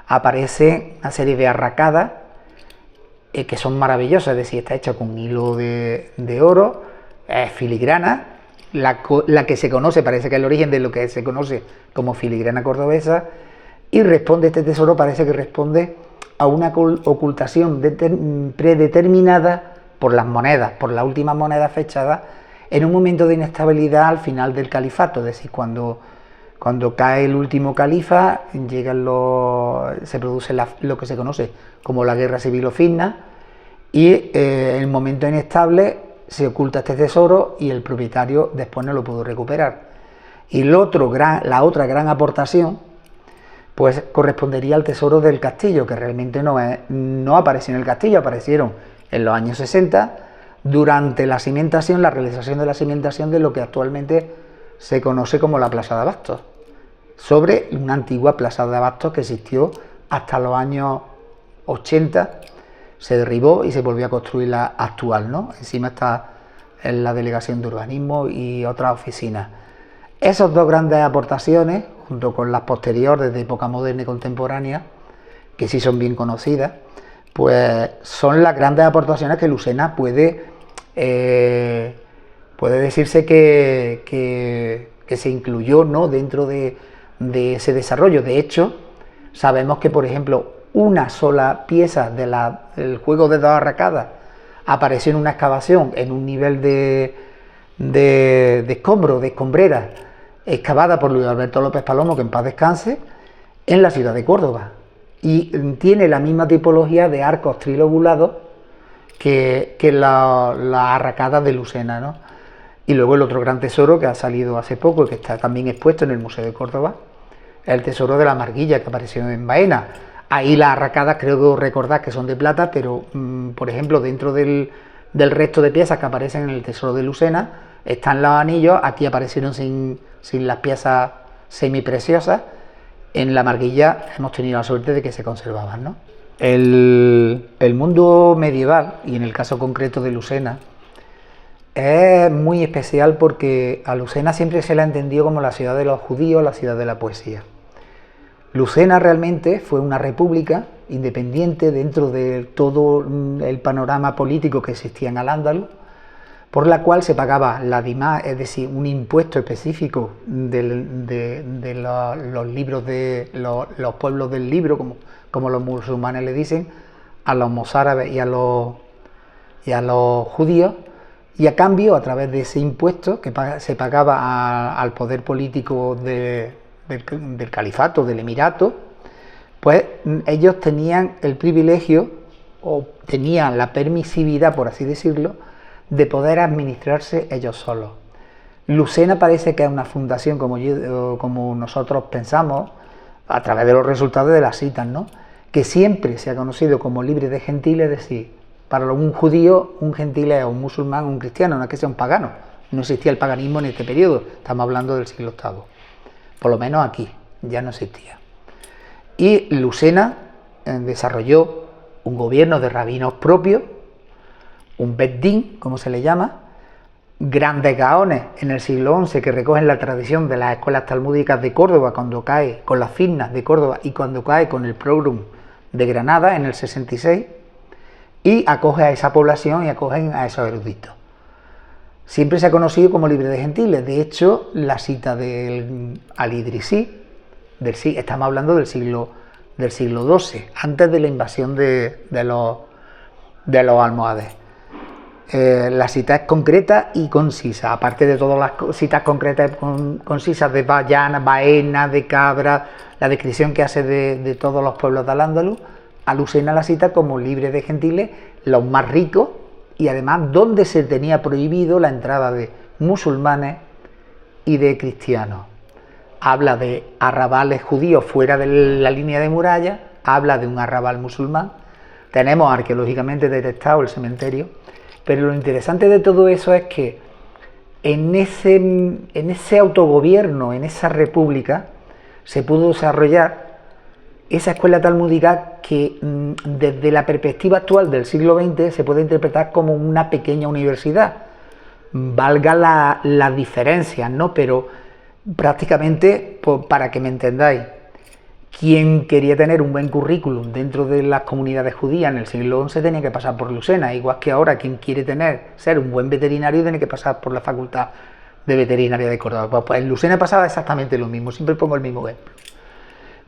aparece una serie de arracadas que son maravillosas, es decir, está hecha con hilo de oro, es filigrana, la que se conoce, parece que es el origen de lo que se conoce como filigrana cordobesa, y este tesoro parece que responde a una ocultación predeterminada por las monedas, por las últimas monedas fechadas, en un momento de inestabilidad al final del califato, es decir, cuando cae el último califa, se produce lo que se conoce como la guerra civil o fitna, y en el momento inestable se oculta este tesoro y el propietario después no lo pudo recuperar. Y la otra gran aportación, pues correspondería al tesoro del castillo, que realmente no apareció en el castillo, aparecieron en los años 60, durante la realización de la cimentación de lo que actualmente se conoce como la Plaza de Abastos, sobre una antigua Plaza de Abastos que existió hasta los años 80, se derribó y se volvió a construir la actual, ¿no? Encima está en la Delegación de Urbanismo y otras oficinas. Esas 2 grandes aportaciones, junto con las posteriores de época moderna y contemporánea, que sí son bien conocidas, pues son las grandes aportaciones que Lucena puede decirse que se incluyó, ¿no?, dentro de ese desarrollo. De hecho, sabemos que, por ejemplo, una sola pieza del juego de 2 arracadas apareció en una excavación en un nivel de escombrera, excavada por Luis Alberto López Palomo, que en paz descanse, en la ciudad de Córdoba, y tiene la misma tipología de arcos trilobulados que las arracadas de Lucena, ¿no? Y luego el otro gran tesoro que ha salido hace poco y que está también expuesto en el Museo de Córdoba es el tesoro de la Marguilla, que apareció en Baena. Ahí las arracadas creo que recordad que son de plata, pero por ejemplo dentro del resto de piezas que aparecen en el tesoro de Lucena están los anillos. Aquí aparecieron sin las piezas semipreciosas. En la Marguilla hemos tenido la suerte de que se conservaban, ¿no? El mundo medieval, y en el caso concreto de Lucena, es muy especial porque a Lucena siempre se la ha entendido como la ciudad de los judíos, la ciudad de la poesía. Lucena realmente fue una república independiente dentro de todo el panorama político que existía en Al-Ándalus, por la cual se pagaba la DIMA, es decir, un impuesto específico de los libros de los pueblos del libro, como los musulmanes le dicen, a los mozárabes y a los judíos, y a cambio, a través de ese impuesto que se pagaba al poder político del califato, del emirato, pues ellos tenían el privilegio o tenían la permisividad, por así decirlo, de poder administrarse ellos solos. Lucena parece que es una fundación, como nosotros pensamos, a través de los resultados de las citas, ¿no?, que siempre se ha conocido como libre de gentiles, es decir, para un judío, un gentil es un musulmán, un cristiano, no es que sea un pagano. No existía el paganismo en este periodo, estamos hablando del siglo VIII. Por lo menos aquí, ya no existía. Y Lucena desarrolló un gobierno de rabinos propios, un Beddín, como se le llama, grandes gaones en el siglo XI que recogen la tradición de las escuelas talmúdicas de Córdoba, cuando cae con las Fitnas de Córdoba y cuando cae con el Progrum de Granada en el 66, y acoge a esa población y acogen a esos eruditos. Siempre se ha conocido como libre de gentiles. De hecho, la cita del Al-Idrisí, estamos hablando del siglo XII, antes de la invasión de los almohades. La cita es concreta y concisa, aparte de todas las citas concretas y concisas de Baena, de Cabra, la descripción que hace de todos los pueblos de Al-Ándalus. A Lucena la cita como libre de gentiles, los más ricos, y además donde se tenía prohibido la entrada de musulmanes y de cristianos. Habla de arrabales judíos fuera de la línea de muralla, habla de un arrabal musulmán, tenemos arqueológicamente detectado el cementerio, pero lo interesante de todo eso es que en ese autogobierno, en esa república, se pudo desarrollar esa escuela talmúdica que desde la perspectiva actual del siglo XX se puede interpretar como una pequeña universidad. Valga las diferencias, ¿no? Pero prácticamente, para que me entendáis, quien quería tener un buen currículum dentro de las comunidades judías en el siglo XI tenía que pasar por Lucena, igual que ahora quien quiere ser un buen veterinario tiene que pasar por la Facultad de Veterinaria de Córdoba. Pues en Lucena pasaba exactamente lo mismo, siempre pongo el mismo ejemplo.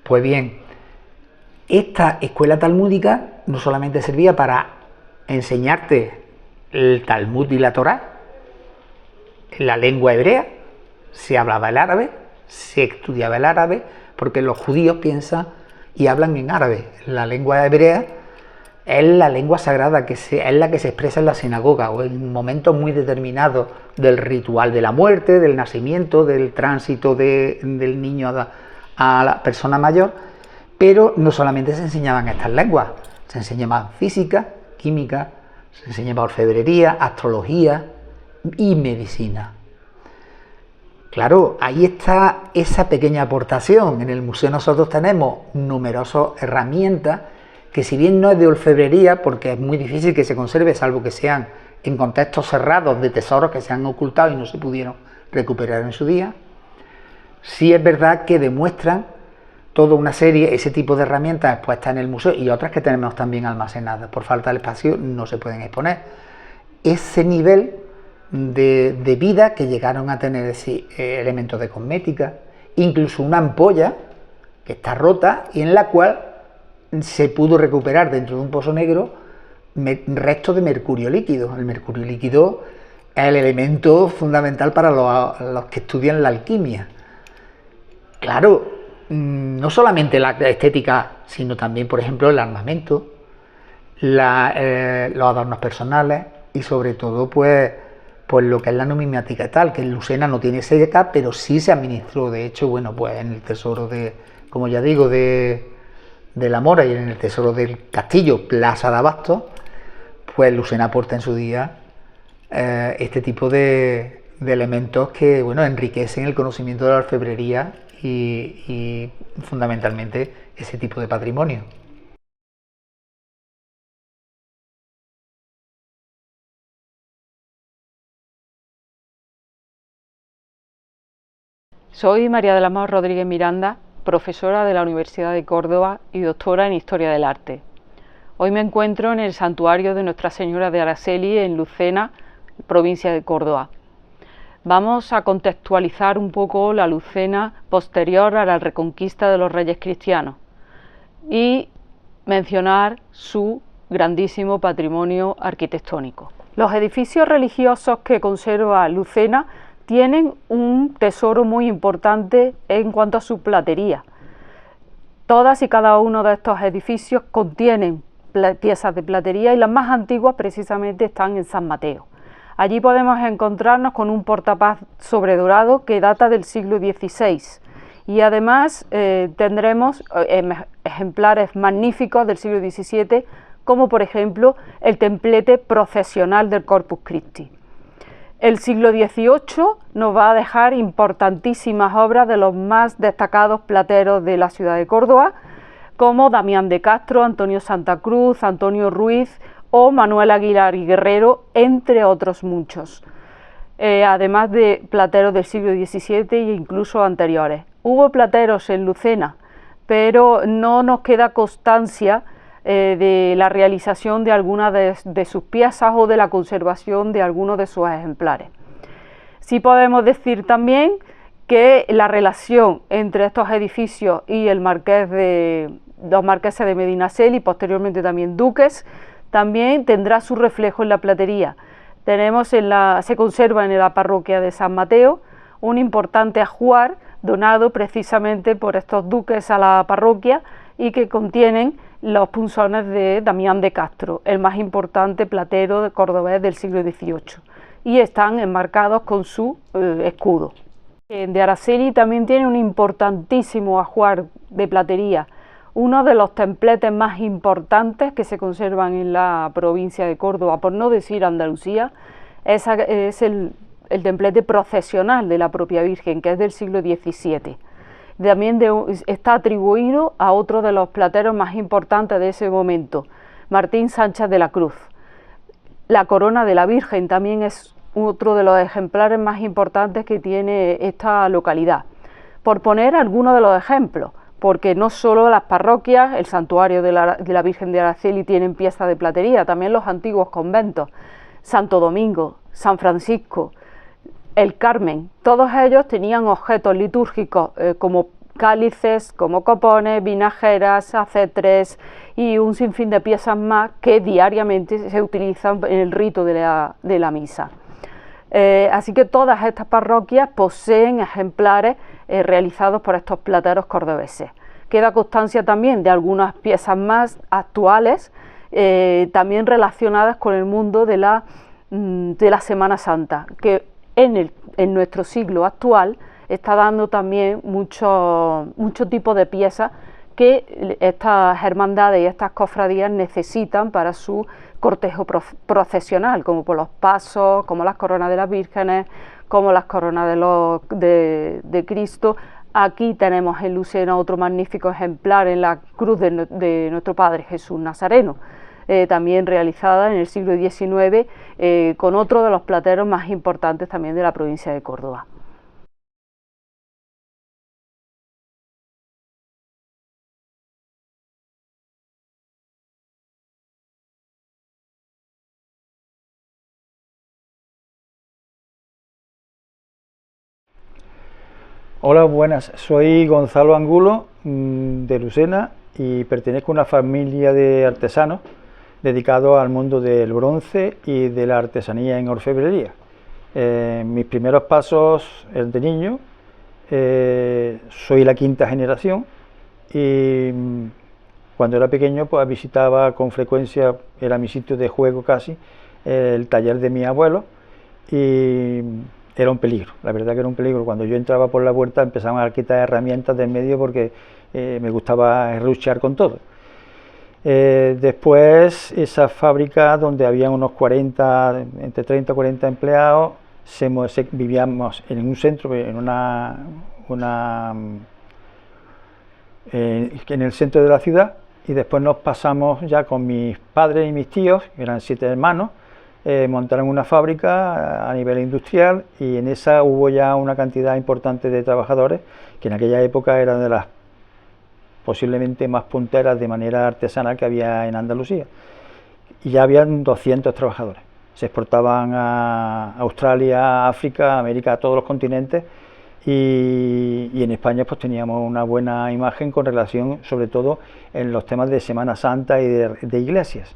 Pues bien, esta escuela talmúdica no solamente servía para enseñarte el Talmud y la Torá, la lengua hebrea, se hablaba el árabe, se estudiaba el árabe, porque los judíos piensan y hablan en árabe. La lengua hebrea es la lengua sagrada, es la que se expresa en la sinagoga o en momentos muy determinados del ritual de la muerte, del nacimiento, del tránsito del niño a la persona mayor. Pero no solamente se enseñaban estas lenguas, se enseñaba física, química, se enseñaba orfebrería, astrología y medicina. Claro, ahí está esa pequeña aportación. En el museo nosotros tenemos numerosas herramientas que, si bien no es de orfebrería, porque es muy difícil que se conserve, salvo que sean en contextos cerrados de tesoros que se han ocultado y no se pudieron recuperar en su día, sí es verdad que demuestran toda una serie, ese tipo de herramientas expuestas en el museo y otras que tenemos también almacenadas. Por falta de espacio no se pueden exponer. Ese nivel de vida que llegaron a tener, es decir, elementos de cosmética, incluso una ampolla que está rota y en la cual se pudo recuperar dentro de un pozo negro restos de mercurio líquido. El mercurio líquido es el elemento fundamental para los que estudian la alquimia. Claro, no solamente la estética, sino también, por ejemplo, el armamento, los adornos personales y sobre todo, pues lo que es la numismática tal, que en Lucena no tiene seca, pero sí se administró. De hecho, bueno, pues en el tesoro como ya digo, de la Mora y en el tesoro del castillo Plaza de Abastos, pues Lucena aporta en su día este tipo de elementos que, bueno, enriquecen el conocimiento de la orfebrería y fundamentalmente ese tipo de patrimonio. Soy María del Amor Rodríguez Miranda, profesora de la Universidad de Córdoba y doctora en Historia del Arte. Hoy me encuentro en el santuario de Nuestra Señora de Araceli, en Lucena, provincia de Córdoba. Vamos a contextualizar un poco la Lucena posterior a la reconquista de los reyes cristianos y mencionar su grandísimo patrimonio arquitectónico. Los edificios religiosos que conserva Lucena tienen un tesoro muy importante en cuanto a su platería. Todas y cada uno de estos edificios contienen piezas de platería y las más antiguas precisamente están en San Mateo. Allí podemos encontrarnos con un portapaz sobredorado que data del siglo XVI y además tendremos ejemplares magníficos del siglo XVII, como por ejemplo el templete procesional del Corpus Christi. El siglo XVIII nos va a dejar importantísimas obras de los más destacados plateros de la ciudad de Córdoba, como Damián de Castro, Antonio Santa Cruz, Antonio Ruiz o Manuel Aguilar y Guerrero, entre otros muchos, además de plateros del siglo XVII e incluso anteriores. Hubo plateros en Lucena, pero no nos queda constancia de la realización de algunas de sus piezas o de la conservación de algunos de sus ejemplares. Sí podemos decir también que la relación entre estos edificios y los marqueses de Medinaceli y posteriormente también duques también tendrá su reflejo en la platería. Se conserva en la parroquia de San Mateo un importante ajuar donado precisamente por estos duques a la parroquia y que contienen los punzones de Damián de Castro, el más importante platero cordobés del siglo XVIII, y están enmarcados con su escudo. De Araceli también tiene un importantísimo ajuar de platería. Uno de los templetes más importantes que se conservan en la provincia de Córdoba, por no decir Andalucía, es el templete procesional de la propia Virgen, que es del siglo XVII. También está atribuido a otro de los plateros más importantes de ese momento, Martín Sánchez de la Cruz. La corona de la Virgen también es otro de los ejemplares más importantes que tiene esta localidad. Por poner algunos de los ejemplos, porque no solo las parroquias, el santuario de la Virgen de Araceli tienen piezas de platería, también los antiguos conventos, Santo Domingo, San Francisco, el Carmen, todos ellos tenían objetos litúrgicos como cálices, como copones, vinajeras, acetres y un sinfín de piezas más que diariamente se utilizan en el rito de la misa. Así que todas estas parroquias poseen ejemplares realizados por estos plateros cordobeses. Queda constancia también de algunas piezas más actuales, también relacionadas con el mundo de la Semana Santa, que en nuestro siglo actual está dando también mucho tipo de piezas que estas hermandades y estas cofradías necesitan para su cortejo procesional, como por los pasos, como las coronas de las vírgenes, como las coronas de Cristo. Aquí tenemos en Lucena otro magnífico ejemplar en la cruz de nuestro Padre Jesús Nazareno, también realizada en el siglo XIX, con otro de los plateros más importantes también de la provincia de Córdoba. Hola, buenas, soy Gonzalo Angulo de Lucena y pertenezco a una familia de artesanos dedicados al mundo del bronce y de la artesanía en orfebrería. Mis primeros pasos de niño, soy la quinta generación y cuando era pequeño pues visitaba con frecuencia, era mi sitio de juego casi, el taller de mi abuelo y era un peligro, la verdad que era un peligro. Cuando yo entraba por la puerta empezaban a quitar herramientas del medio porque me gustaba ruchear con todo. Después esa fábrica donde había unos 40, entre 30 y 40 empleados, vivíamos en un centro, en el centro de la ciudad, y después nos pasamos ya con mis padres y mis tíos, que eran 7 hermanos, montaron una fábrica a nivel industrial y en esa hubo ya una cantidad importante de trabajadores que en aquella época eran de las posiblemente más punteras de manera artesanal que había en Andalucía, y ya habían 200 trabajadores. se exportaban a Australia, África, América, a todos los continentes, y en España pues teníamos una buena imagen con relación sobre todo en los temas de Semana Santa y de iglesias.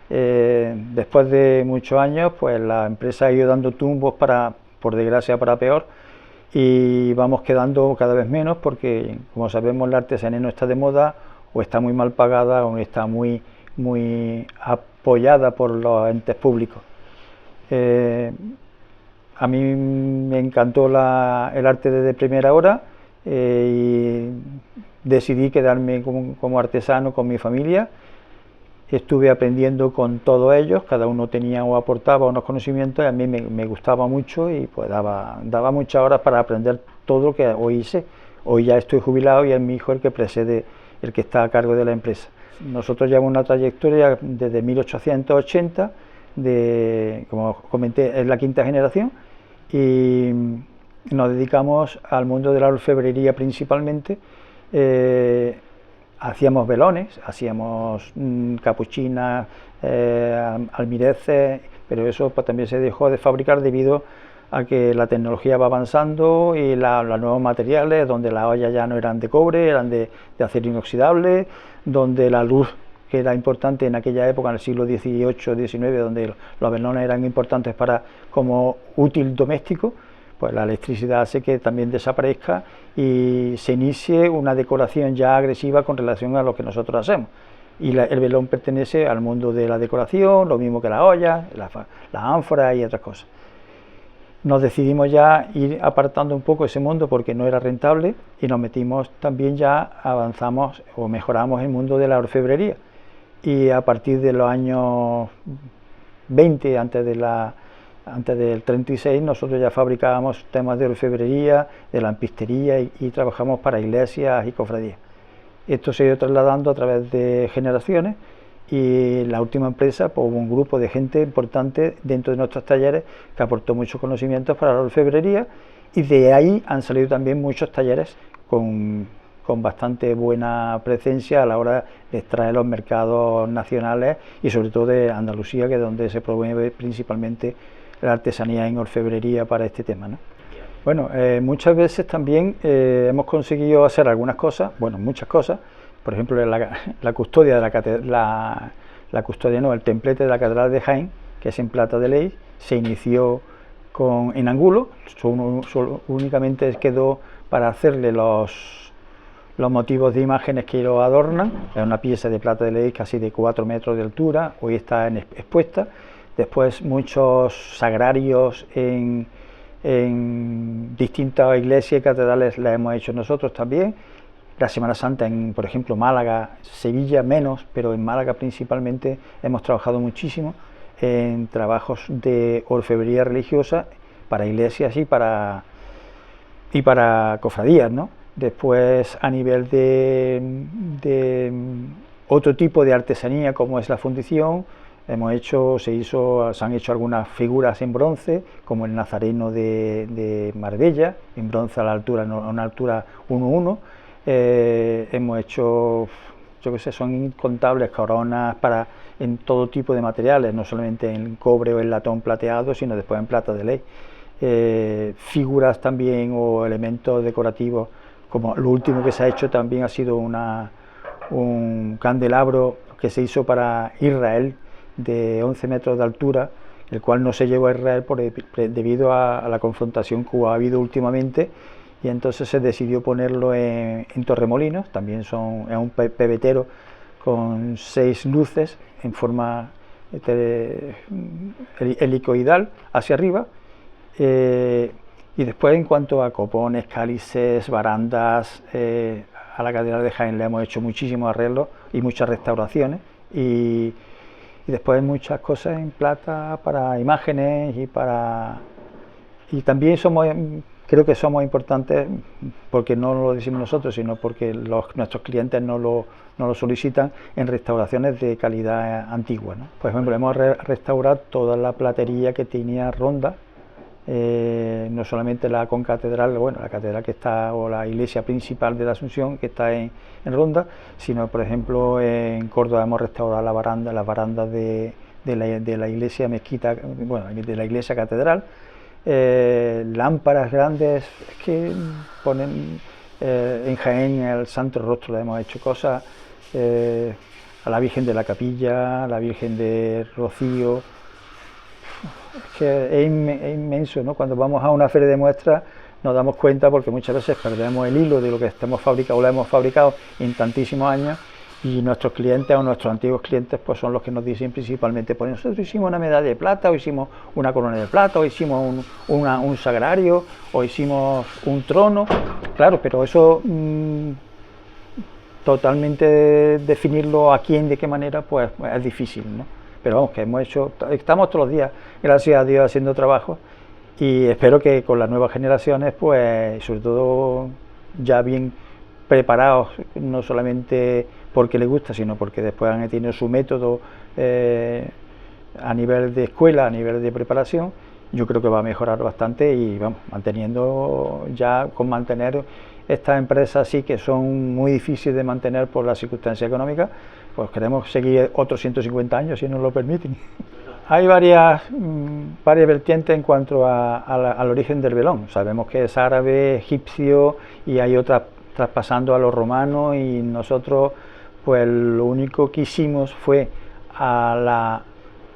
Después de muchos años pues la empresa ha ido dando tumbos, por desgracia para peor, y vamos quedando cada vez menos porque, como sabemos, la artesanía no está de moda, o está muy mal pagada, o está muy apoyada por los entes públicos. A mí me encantó el arte desde primera hora, y decidí quedarme como artesano con mi familia. Estuve aprendiendo con todos ellos, cada uno tenía o aportaba unos conocimientos, y a mí me gustaba mucho, y pues daba muchas horas para aprender todo lo que hoy hice. Hoy ya estoy jubilado y es mi hijo el que precede, el que está a cargo de la empresa. Nosotros llevamos una trayectoria desde 1880, como comenté, es la quinta generación, y nos dedicamos al mundo de la orfebrería principalmente. Hacíamos velones, hacíamos capuchinas, almireces, pero eso pues también se dejó de fabricar debido a que la tecnología va avanzando y los nuevos materiales, donde las ollas ya no eran de cobre, eran de acero inoxidable, donde la luz, que era importante en aquella época, en el siglo XVIII, XIX, donde los velones eran importantes como útil doméstico, pues la electricidad hace que también desaparezca y se inicie una decoración ya agresiva con relación a lo que nosotros hacemos. Y el velón pertenece al mundo de la decoración, lo mismo que las ollas, las ánforas y otras cosas. Nos decidimos ya ir apartando un poco ese mundo porque no era rentable, y nos metimos también, ya avanzamos o mejoramos el mundo de la orfebrería, y a partir de los años 20, antes del 36, nosotros ya fabricábamos temas de orfebrería, de lampistería, y trabajamos para iglesias y cofradías. Esto se ha ido trasladando a través de generaciones, y la última empresa pues, hubo un grupo de gente importante dentro de nuestros talleres que aportó muchos conocimientos para la orfebrería, y de ahí han salido también muchos talleres con bastante buena presencia a la hora de extraer los mercados nacionales y sobre todo de Andalucía, que es donde se promueve principalmente la artesanía en orfebrería para este tema, ¿no? Bueno, muchas veces también hemos conseguido hacer algunas cosas, bueno, muchas cosas. Por ejemplo, la custodia de el templete de la Catedral de Jaén, que es en plata de ley, se inició en angulo, únicamente quedó para hacerle los motivos de imágenes que lo adornan. Es una pieza de plata de ley casi de 4 metros de altura, hoy está expuesta. Después muchos sagrarios en distintas iglesias y catedrales las hemos hecho nosotros también. La Semana Santa por ejemplo, Málaga, Sevilla menos, pero en Málaga principalmente hemos trabajado muchísimo en trabajos de orfebrería religiosa para iglesias y para cofradías, ¿no? Después, a nivel de otro tipo de artesanía, como es la fundición, se han hecho algunas figuras en bronce, como el Nazareno de Marbella, en bronce a una altura 1:1. Hemos hecho, yo qué sé, son incontables coronas en todo tipo de materiales, no solamente en cobre o en latón plateado, sino después en plata de ley. Figuras también o elementos decorativos, como lo último que se ha hecho también ha sido un candelabro que se hizo para Israel de 11 metros de altura, el cual no se llevó a Israel debido a la confrontación que ha habido últimamente, y entonces se decidió ponerlo en Torremolinos. También es un pebetero con 6 luces en forma helicoidal hacia arriba. Y después, en cuanto a copones, cálices, barandas, a la Catedral de Jaén le hemos hecho muchísimos arreglos y muchas restauraciones, y después muchas cosas en plata para imágenes y también creo que somos importantes, porque no lo decimos nosotros, sino porque nuestros clientes no lo solicitan, en restauraciones de calidad antigua, ¿no? Por ejemplo, hemos restaurado toda la platería que tenía Ronda, no solamente la concatedral, la catedral que está, o la iglesia principal de la Asunción, que está en Ronda, sino por ejemplo en Córdoba hemos restaurado las barandas de de la iglesia mezquita, bueno, de la iglesia catedral, lámparas grandes que ponen en Jaén, el Santo Rostro le hemos hecho cosas, a la Virgen de la Capilla, a la Virgen de Rocío. Es que es inmenso, ¿no? Cuando vamos a una feria de muestras nos damos cuenta, porque muchas veces perdemos el hilo de lo que estamos fabricando o lo hemos fabricado en tantísimos años, y nuestros clientes o nuestros antiguos clientes pues son los que nos dicen principalmente, pues nosotros hicimos una medalla de plata, o hicimos una corona de plata, o hicimos un sagrario, o hicimos un trono. Claro, pero eso totalmente definirlo a quién, de qué manera, pues es difícil, ¿no? Pero vamos, que estamos todos los días, gracias a Dios, haciendo trabajo, y espero que con las nuevas generaciones, pues sobre todo ya bien preparados, no solamente porque les gusta, sino porque después han tenido su método a nivel de escuela, a nivel de preparación. Yo creo que va a mejorar bastante, y vamos, mantener estas empresas sí que son muy difíciles de mantener por las circunstancias económicas, pues queremos seguir otros 150 años si nos lo permiten. Hay varias vertientes en cuanto al origen del velón. Sabemos que es árabe, egipcio, y hay otras traspasando a los romanos, y nosotros pues lo único que hicimos fue a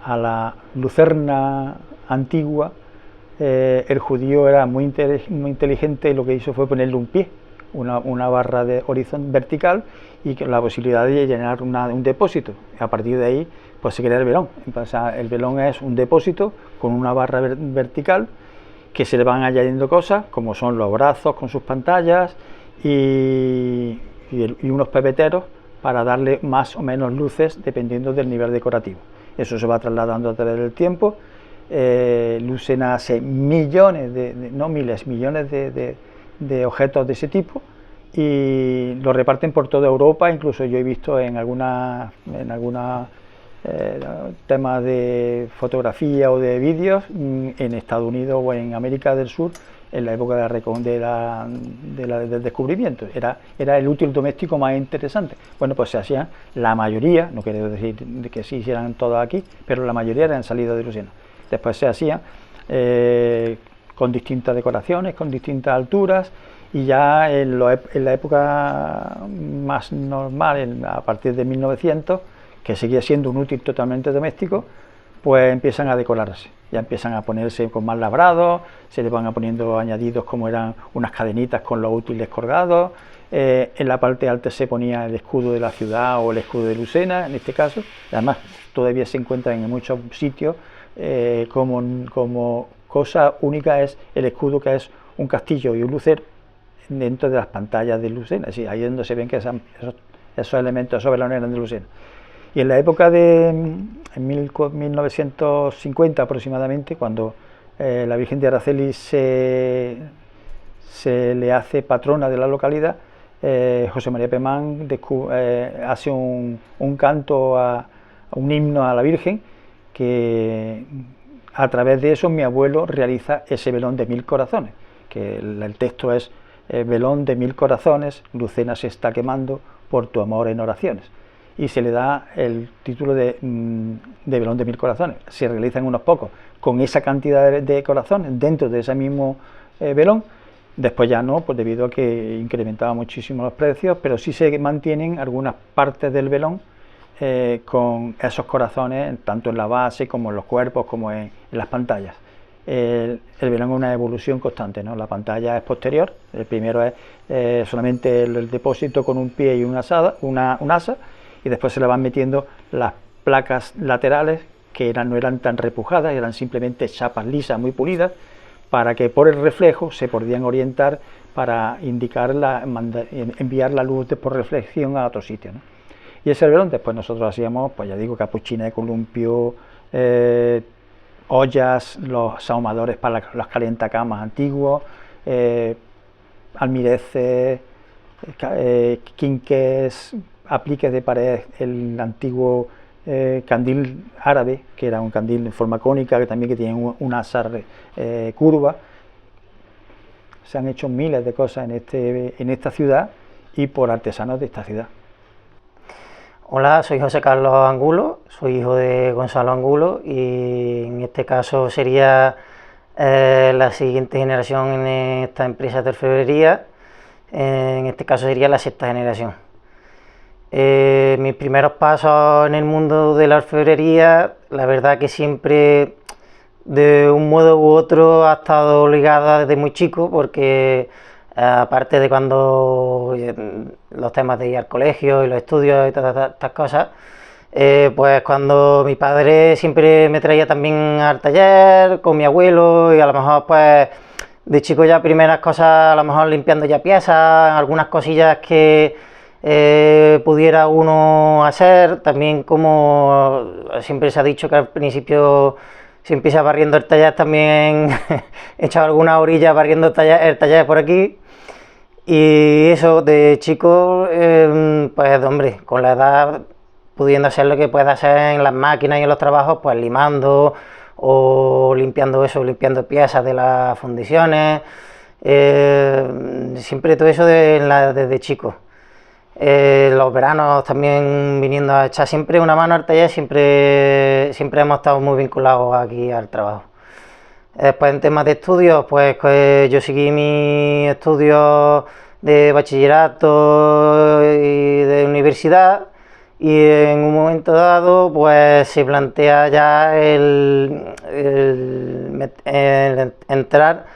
la lucerna antigua. El judío era muy inteligente, y lo que hizo fue ponerle un pie, una barra de horizontal vertical, y con la posibilidad de llenar un depósito. A partir de ahí pues se crea el velón. Entonces, el velón es un depósito con una barra vertical que se le van añadiendo cosas, como son los brazos con sus pantallas y unos pebeteros para darle más o menos luces dependiendo del nivel decorativo. Eso se va trasladando a través del tiempo. Lucena hace millones, no miles, millones de objetos de ese tipo, y lo reparten por toda Europa. Incluso yo he visto en alguna temas de fotografía o de vídeos en Estados Unidos o en América del Sur, en la época del descubrimiento. Era el útil doméstico más interesante. Bueno, pues se hacían, la mayoría, no quiero decir que se hicieran todas aquí, pero la mayoría eran salidas de Lucena. Después se hacían con distintas decoraciones, con distintas alturas, y ya en la época más normal, a partir de 1900, que seguía siendo un útil totalmente doméstico, pues empiezan a decorarse, ya empiezan a ponerse con más labrados, se le van poniendo añadidos como eran unas cadenitas con los útiles colgados. En la parte alta se ponía el escudo de la ciudad o el escudo de Lucena, en este caso. Además todavía se encuentran en muchos sitios, como cosa única es el escudo, que es un castillo y un lucero dentro de las pantallas de Lucena. Es decir, ahí es donde se ven que esos elementos, esos velones eran de Lucena. Y en la época en 1950 aproximadamente, cuando la Virgen de Araceli se le hace patrona de la localidad, José María Pemán hace un canto, un himno a la Virgen, que a través de eso mi abuelo realiza ese velón de 1000 corazones, que el texto es: velón de 1000 corazones, Lucena se está quemando por tu amor en oraciones. Y se le da el título de velón de 1000 corazones. Se realizan unos pocos con esa cantidad de corazones dentro de ese mismo velón. Después ya no, pues debido a que incrementaba muchísimo los precios, pero sí se mantienen algunas partes del velón con esos corazones, tanto en la base como en los cuerpos, como en las pantallas. El velón es una evolución constante, ¿no? La pantalla es posterior. El primero es solamente el depósito con un pie y un asa, y después se le van metiendo las placas laterales, que no eran tan repujadas, eran simplemente chapas lisas muy pulidas, para que por el reflejo se podían orientar para indicar enviar la luz por reflexión a otro sitio, ¿no? Y ese velón después nosotros hacíamos, pues ya digo, capuchina de columpio, ollas, los ahumadores para los calientacamas antiguos, almireces, quinqués, apliques de pared, el antiguo candil árabe, que era un candil en forma cónica, que también tiene una asa curva. Se han hecho miles de cosas en esta ciudad y por artesanos de esta ciudad. Hola, soy José Carlos Angulo, soy hijo de Gonzalo Angulo y en este caso sería la siguiente generación en esta empresa de orfebrería. En este caso sería la sexta generación. Mis primeros pasos en el mundo de la orfebrería, la verdad que siempre de un modo u otro ha estado ligada desde muy chico, porque aparte de cuando los temas de ir al colegio y los estudios y todas estas cosas, pues cuando mi padre siempre me traía también al taller con mi abuelo, y a lo mejor pues de chico ya primeras cosas, a lo mejor limpiando ya piezas, algunas cosillas que pudiera uno hacer, también como siempre se ha dicho que al principio si empieza barriendo el taller también he echado alguna orilla barriendo el taller por aquí. Y eso, de chico, pues hombre, con la edad pudiendo hacer lo que pueda hacer en las máquinas y en los trabajos, pues limando o limpiando eso, limpiando piezas de las fundiciones, siempre todo eso desde chico. Los veranos también viniendo a echar siempre una mano al taller, siempre hemos estado muy vinculados aquí al trabajo. Después en temas de estudios, pues yo seguí mis estudios de bachillerato y de universidad, y en un momento dado pues se plantea ya el entrar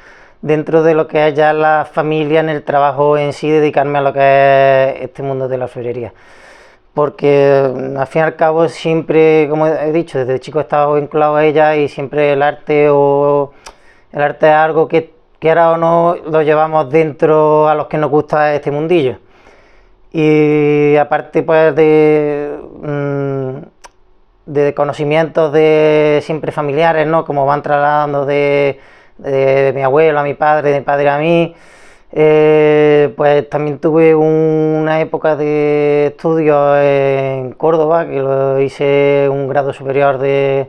dentro de lo que es ya la familia, en el trabajo en sí, dedicarme a lo que es este mundo de la orfebrería. Porque al fin y al cabo siempre, como he dicho, desde chico he estado vinculado a ella, y siempre el arte es algo que, quiera o no, lo llevamos dentro a los que nos gusta este mundillo. Y aparte pues de conocimientos de siempre familiares, ¿no? Como van trasladando de mi abuelo a mi padre, de mi padre a mí. Pues también tuve una época de estudios en Córdoba, que lo hice un grado superior de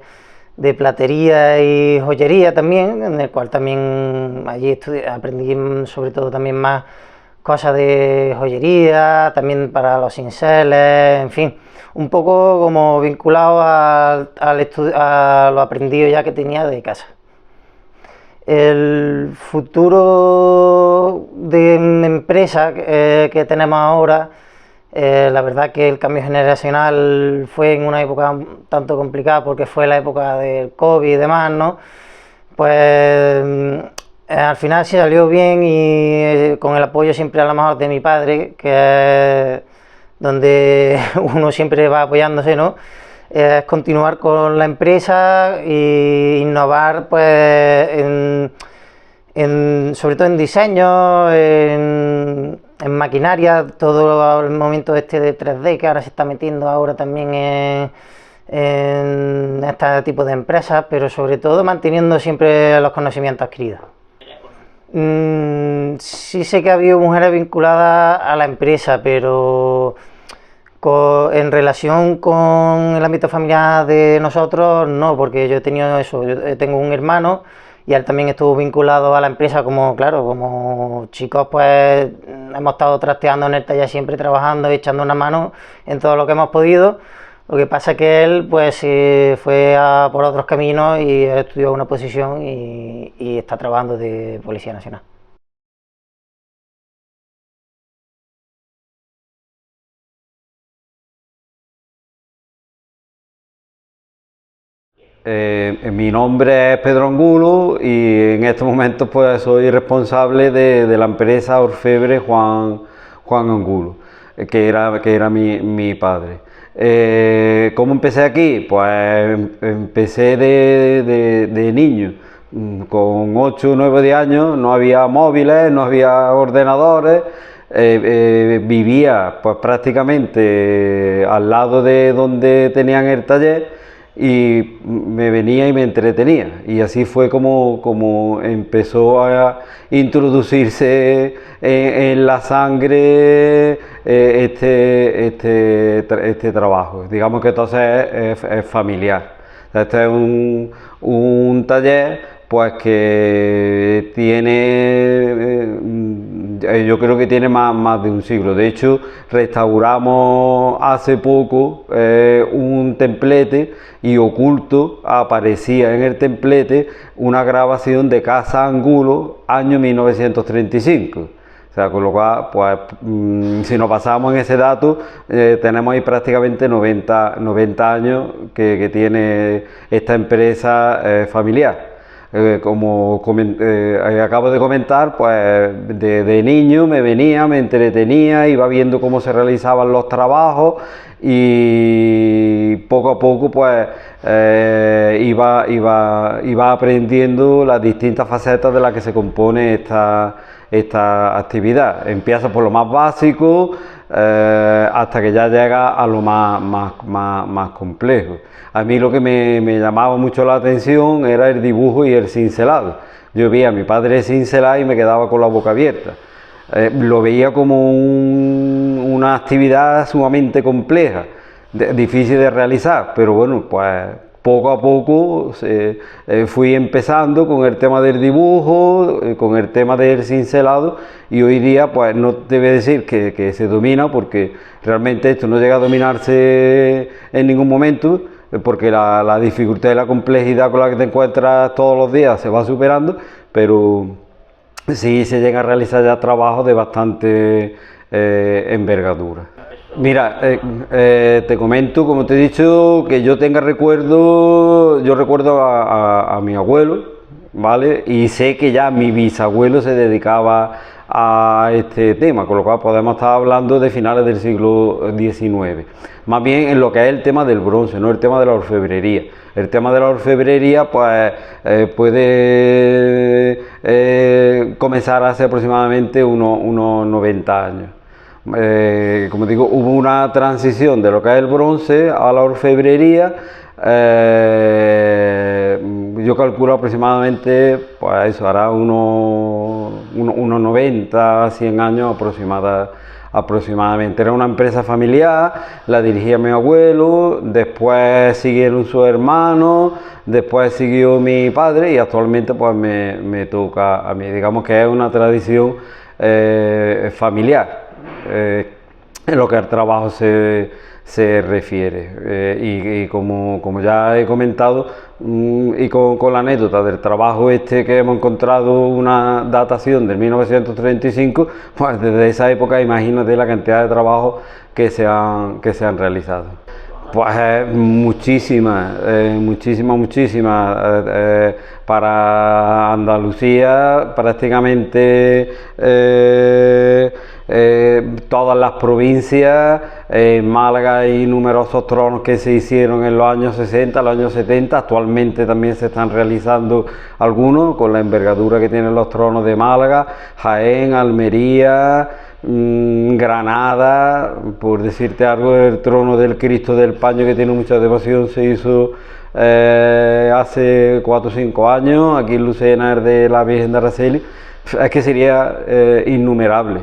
platería y joyería también, en el cual también allí aprendí sobre todo también más cosas de joyería, también para los cinceles, en fin, un poco como vinculado a lo aprendido ya que tenía de casa. El futuro de empresa que tenemos ahora, la verdad que el cambio generacional fue en una época un tanto complicada, porque fue la época del COVID y demás, ¿no? Pues al final sí salió bien, y con el apoyo siempre a lo mejor de mi padre, que es donde uno siempre va apoyándose, ¿no? Es continuar con la empresa e innovar, pues sobre todo en diseño, en maquinaria, todo el momento este de 3D que ahora se está metiendo ahora también en este tipo de empresas, pero sobre todo manteniendo siempre los conocimientos adquiridos. Sí sé que ha habido mujeres vinculadas a la empresa, pero en relación con el ámbito familiar de nosotros, no, porque yo he tenido eso, yo tengo un hermano y él también estuvo vinculado a la empresa, como claro, como chicos pues hemos estado trasteando en el taller, siempre trabajando, echando una mano en todo lo que hemos podido. Lo que pasa es que él pues fue por otros caminos y estudió una posición y está trabajando de Policía Nacional. Mi nombre es Pedro Angulo y en estos momentos pues soy responsable de la empresa orfebre Juan Angulo, que era mi padre. ¿Cómo empecé aquí? Pues empecé de niño, con 8 o 9 años, no había móviles, no había ordenadores. Vivía pues prácticamente al lado de donde tenían el taller, y me venía y me entretenía, y así fue como empezó a introducirse en la sangre este trabajo. Digamos que entonces es familiar. Este es un taller pues que tiene, yo creo que tiene más de un siglo. De hecho, restauramos hace poco un templete y oculto aparecía en el templete una grabación de Casa Angulo, año 1935. O sea, con lo cual, pues, si nos basamos en ese dato, tenemos ahí prácticamente 90 años que tiene esta empresa familiar. Como acabo de comentar, pues de niño me venía, me entretenía, iba viendo cómo se realizaban los trabajos y poco a poco pues iba aprendiendo las distintas facetas de las que se compone esta actividad. Empieza por lo más básico hasta que ya llega a lo más complejo. A mí lo que me llamaba mucho la atención era el dibujo y el cincelado. Yo veía a mi padre cincelar y me quedaba con la boca abierta. Lo veía como una actividad sumamente compleja, difícil de realizar, pero bueno, pues poco a poco fui empezando con el tema del dibujo, con el tema del cincelado, y hoy día pues no te voy a decir que se domina, porque realmente esto no llega a dominarse en ningún momento, porque la dificultad y la complejidad con la que te encuentras todos los días se va superando, pero sí se llega a realizar ya trabajos de bastante envergadura. Mira, te comento, como te he dicho, que yo recuerdo a mi abuelo, ¿vale? Y sé que ya mi bisabuelo se dedicaba a este tema, con lo cual podemos estar hablando de finales del siglo XIX. Más bien en lo que es el tema del bronce, no el tema de la orfebrería. El tema de la orfebrería pues puede comenzar hace aproximadamente unos 90 años. Como digo, hubo una transición de lo que es el bronce a la orfebrería. Yo calculo aproximadamente, pues eso hará unos 90, 100 años aproximadamente. Era una empresa familiar, la dirigía mi abuelo, después siguieron sus hermanos, después siguió mi padre y actualmente pues me toca a mí. Digamos que es una tradición familiar en lo que al trabajo se refiere, y como ya he comentado, y con la anécdota del trabajo que hemos encontrado una datación del 1935, pues desde esa época imagínate la cantidad de trabajos que se han realizado. Pues muchísimas. Para Andalucía prácticamente todas las provincias. En Málaga hay numerosos tronos que se hicieron en los años 60, los años 70, actualmente también se están realizando algunos con la envergadura que tienen los tronos de Málaga, Jaén, Almería, Granada, por decirte algo. El trono del Cristo del Paño, que tiene mucha devoción, se hizo hace 4 o 5 años. Aquí en Lucena, el de la Virgen de Araceli. Es que sería innumerable.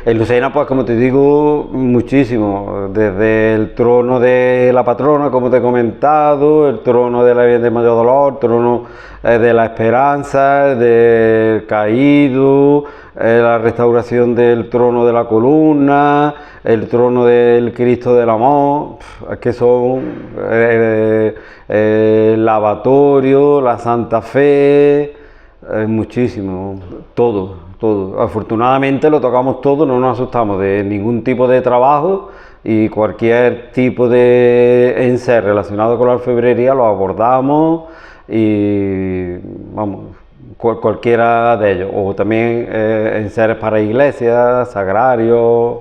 En Lucena, pues como te digo, muchísimo, desde el trono de la patrona, como te he comentado, el trono de la Virgen de Mayor Dolor, el trono de la Esperanza, del Caído, la restauración del trono de la columna, el trono del Cristo del Amor, es que son el lavatorio, la Santa Fe, muchísimo, todo. Afortunadamente lo tocamos todo, no nos asustamos de ningún tipo de trabajo, y cualquier tipo de enser relacionado con la orfebrería lo abordamos, y vamos, cualquiera de ellos, o también enseres para iglesias, sagrarios,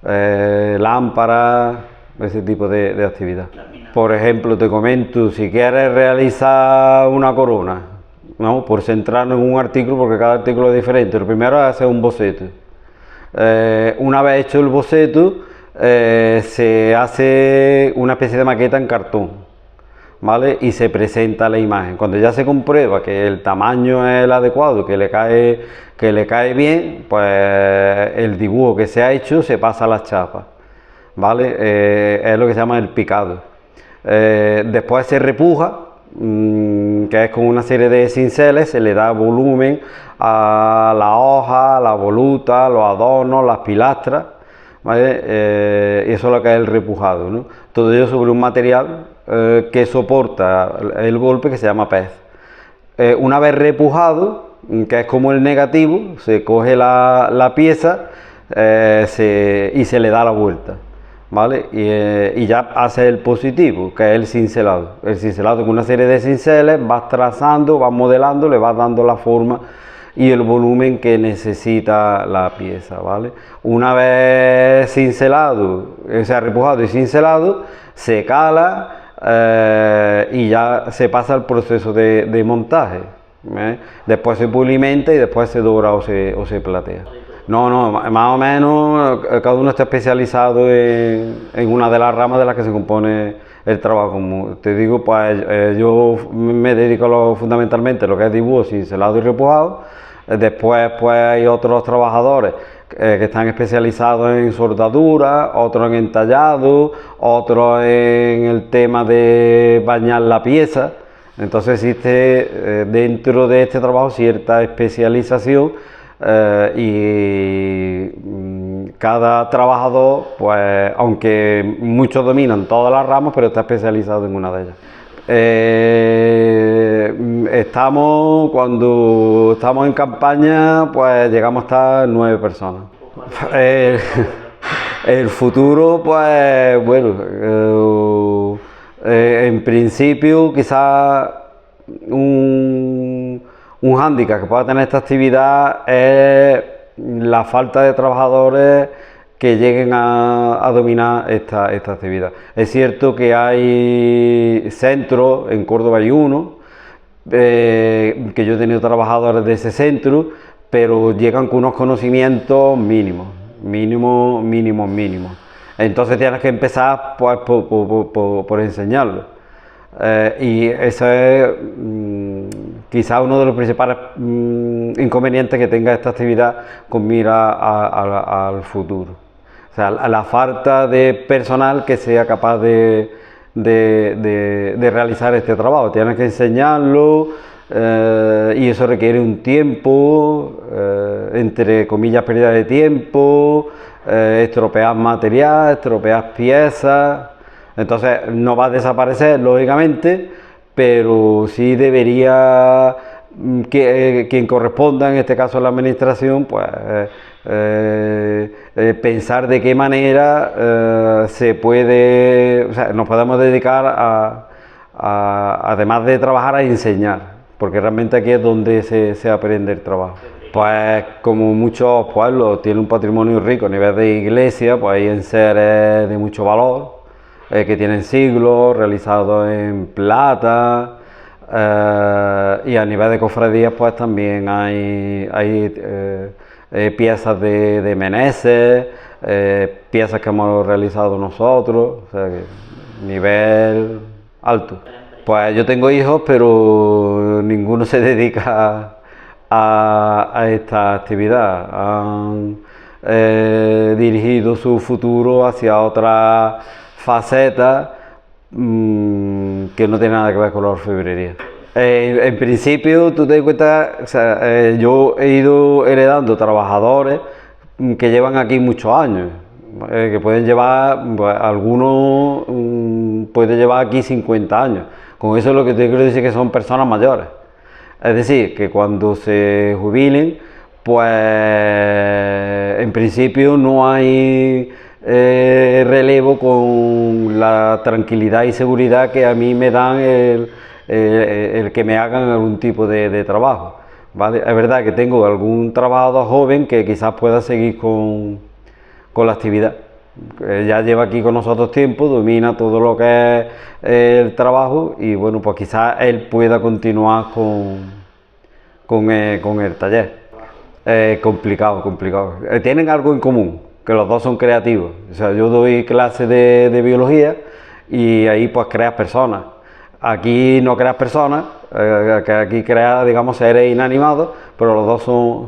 lámparas, ese tipo de actividad. Por ejemplo, te comento, si quieres realizar una corona, ¿no? Por centrarnos en un artículo, porque cada artículo es diferente. Lo primero es hacer un boceto. Una vez hecho el boceto, se hace una especie de maqueta en cartón, ¿vale? Y se presenta la imagen. Cuando ya se comprueba que el tamaño es el adecuado, que le cae bien, pues el dibujo que se ha hecho se pasa a las chapas, ¿vale? Es lo que se llama el picado. Después se repuja, que es con una serie de cinceles, se le da volumen a la hoja, la voluta, los adornos, las pilastras, ¿vale? Y eso es lo que es el repujado, ¿no? Todo ello sobre un material que soporta el golpe, que se llama pez. Una vez repujado, que es como el negativo, se coge la pieza y se le da la vuelta, ¿vale? Y ya hace el positivo, que es el cincelado. El cincelado, con una serie de cinceles, vas trazando, vas modelando, le vas dando la forma y el volumen que necesita la pieza, ¿vale? Una vez cincelado, o sea, repujado y cincelado, se cala y ya se pasa al proceso de montaje. Después se pulimenta y después se dobra o se platea. No, más o menos cada uno está especializado en una de las ramas de las que se compone el trabajo. Como te digo, pues yo me dedico fundamentalmente a lo que es dibujo, cincelado y repujado. Después pues hay otros trabajadores que están especializados en soldadura, otros en entallado, otros en el tema de bañar la pieza. Entonces existe dentro de este trabajo cierta especialización y cada trabajador, pues aunque muchos dominan todas las ramas, pero está especializado en una de ellas. Cuando estamos en campaña, pues llegamos a estar 9 personas. El futuro, pues bueno, en principio quizás un hándicap que pueda tener esta actividad es la falta de trabajadores que lleguen a dominar esta actividad. Es cierto que hay centros, en Córdoba hay uno, que yo he tenido trabajadores de ese centro, pero llegan con unos conocimientos mínimos. Entonces tienes que empezar pues, por enseñarlo. Y eso es quizás uno de los principales inconvenientes que tenga esta actividad con mira al futuro. O sea, la falta de personal que sea capaz de realizar este trabajo. Tienes que enseñarlo y eso requiere un tiempo, entre comillas pérdida de tiempo, estropear material, estropear piezas. Entonces no va a desaparecer lógicamente, pero sí debería quien corresponda, en este caso la administración, pues pensar de qué manera se puede, o sea, nos podemos dedicar además de trabajar, a enseñar, porque realmente aquí es donde se aprende el trabajo. Pues como muchos pueblos tienen un patrimonio rico a nivel de iglesia, pues hay enseres de mucho valor, que tienen siglos, realizados en plata, y a nivel de cofradías pues también hay piezas de Meneses, piezas que hemos realizado nosotros, o sea, que nivel alto. Pues yo tengo hijos, pero ninguno se dedica a esta actividad. Han dirigido su futuro hacia otra faceta que no tiene nada que ver con la orfebrería. En principio, tú te das cuenta, o sea, yo he ido heredando trabajadores que llevan aquí muchos años, que pueden llevar, pues, algunos pueden llevar aquí 50 años. Con eso lo que te quiero decir es que son personas mayores. Es decir, que cuando se jubilen, pues en principio no hay relevo con la tranquilidad y seguridad que a mí me dan el que me hagan algún tipo de trabajo, ¿vale? Es verdad que tengo algún trabajador joven que quizás pueda seguir con la actividad. Ya lleva aquí con nosotros tiempo, domina todo lo que es el trabajo y bueno, pues quizás él pueda continuar con el taller. Complicado. Tienen algo en común, que los dos son creativos. O sea, yo doy clases de biología y ahí pues creas personas. Aquí no creas personas, que aquí creas, digamos, seres inanimados, pero los dos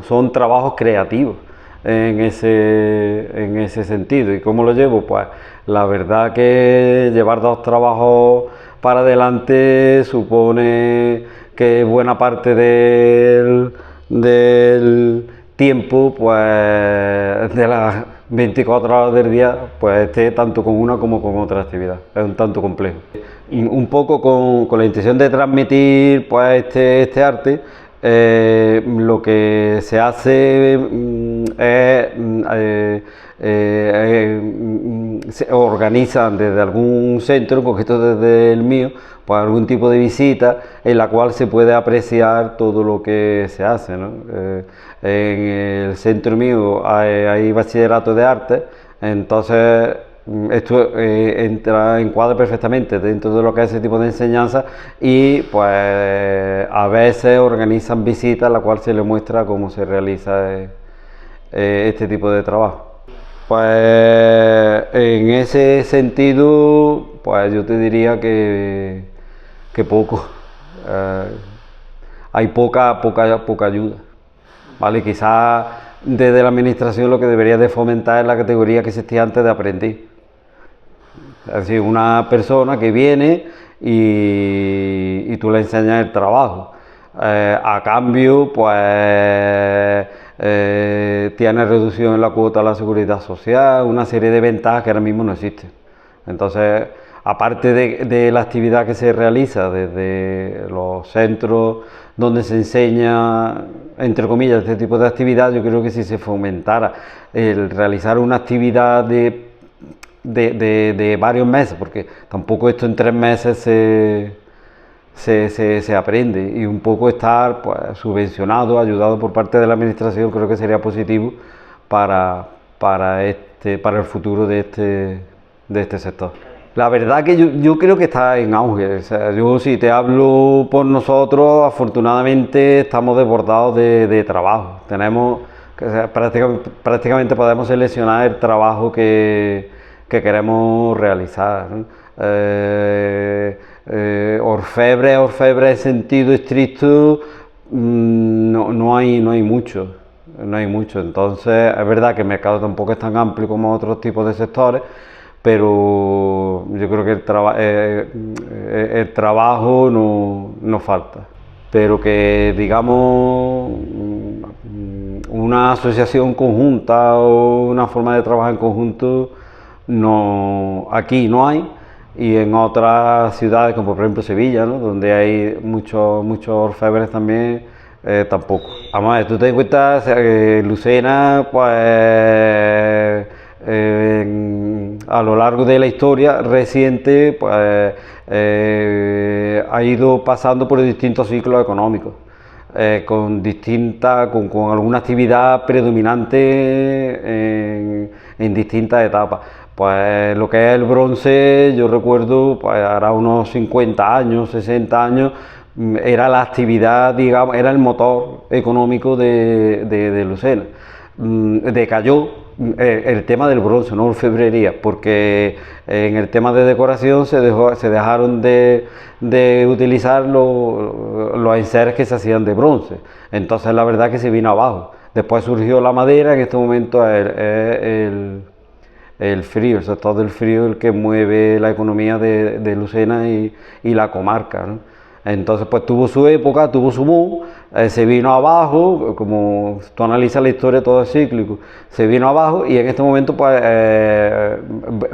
son trabajos creativos en ese sentido. ¿Y cómo lo llevo? Pues la verdad que llevar dos trabajos para adelante supone que buena parte del tiempo, pues de las 24 horas del día, pues esté tanto con una como con otra actividad. Es un tanto complejo. Un poco con la intención de transmitir pues este arte, lo que se hace se organizan desde algún centro, en concreto desde el mío, pues algún tipo de visita en la cual se puede apreciar todo lo que se hace, ¿no? En el centro mío hay bachillerato de arte, entonces esto encuadra perfectamente dentro de lo que es ese tipo de enseñanza, y pues a veces organizan visitas en la cual se le muestra cómo se realiza este tipo de trabajo. Pues en ese sentido, pues yo te diría que poco. Hay poca ayuda, ¿vale? Quizás desde la administración lo que debería de fomentar es la categoría que existía antes de aprendiz. Es decir, una persona que viene y tú le enseñas el trabajo. A cambio, pues tiene reducción en la cuota de la seguridad social, una serie de ventajas que ahora mismo no existen. Entonces, aparte de la actividad que se realiza desde los centros donde se enseña, entre comillas, este tipo de actividad, yo creo que si se fomentara el realizar una actividad de varios meses, porque tampoco esto en 3 meses se aprende, y un poco estar pues subvencionado, ayudado por parte de la administración, creo que sería positivo para el futuro de este sector. La verdad que yo creo que está en auge. O sea, yo, si te hablo por nosotros, afortunadamente estamos desbordados de trabajo. Tenemos, o sea, prácticamente podemos seleccionar el trabajo que queremos realizar, ¿no? Orfebre en sentido estricto, no hay mucho. Entonces es verdad que el mercado tampoco es tan amplio como otros tipos de sectores, pero yo creo que el trabajo no falta, pero que digamos una asociación conjunta o una forma de trabajar en conjunto, aquí no hay, y en otras ciudades como por ejemplo Sevilla, ¿no?, donde hay muchos orfebres también, tampoco. Vamos a ver, tú te das cuenta que Lucena, pues a lo largo de la historia reciente, pues ha ido pasando por distintos ciclos económicos, con alguna actividad predominante en distintas etapas. Pues lo que es el bronce, yo recuerdo, pues hará unos 50 años, 60 años, era la actividad, digamos, era el motor económico de Lucena. Decayó el tema del bronce, no orfebrería, porque en el tema de decoración se dejaron de utilizar los enseres que se hacían de bronce. Entonces la verdad que se vino abajo. Después surgió la madera, en este momento el frío, el sector del frío, el que mueve la economía de Lucena y la comarca, ¿no? Entonces pues tuvo su época, tuvo su boom, se vino abajo, como tú analizas la historia, todo es cíclico, se vino abajo, y en este momento pues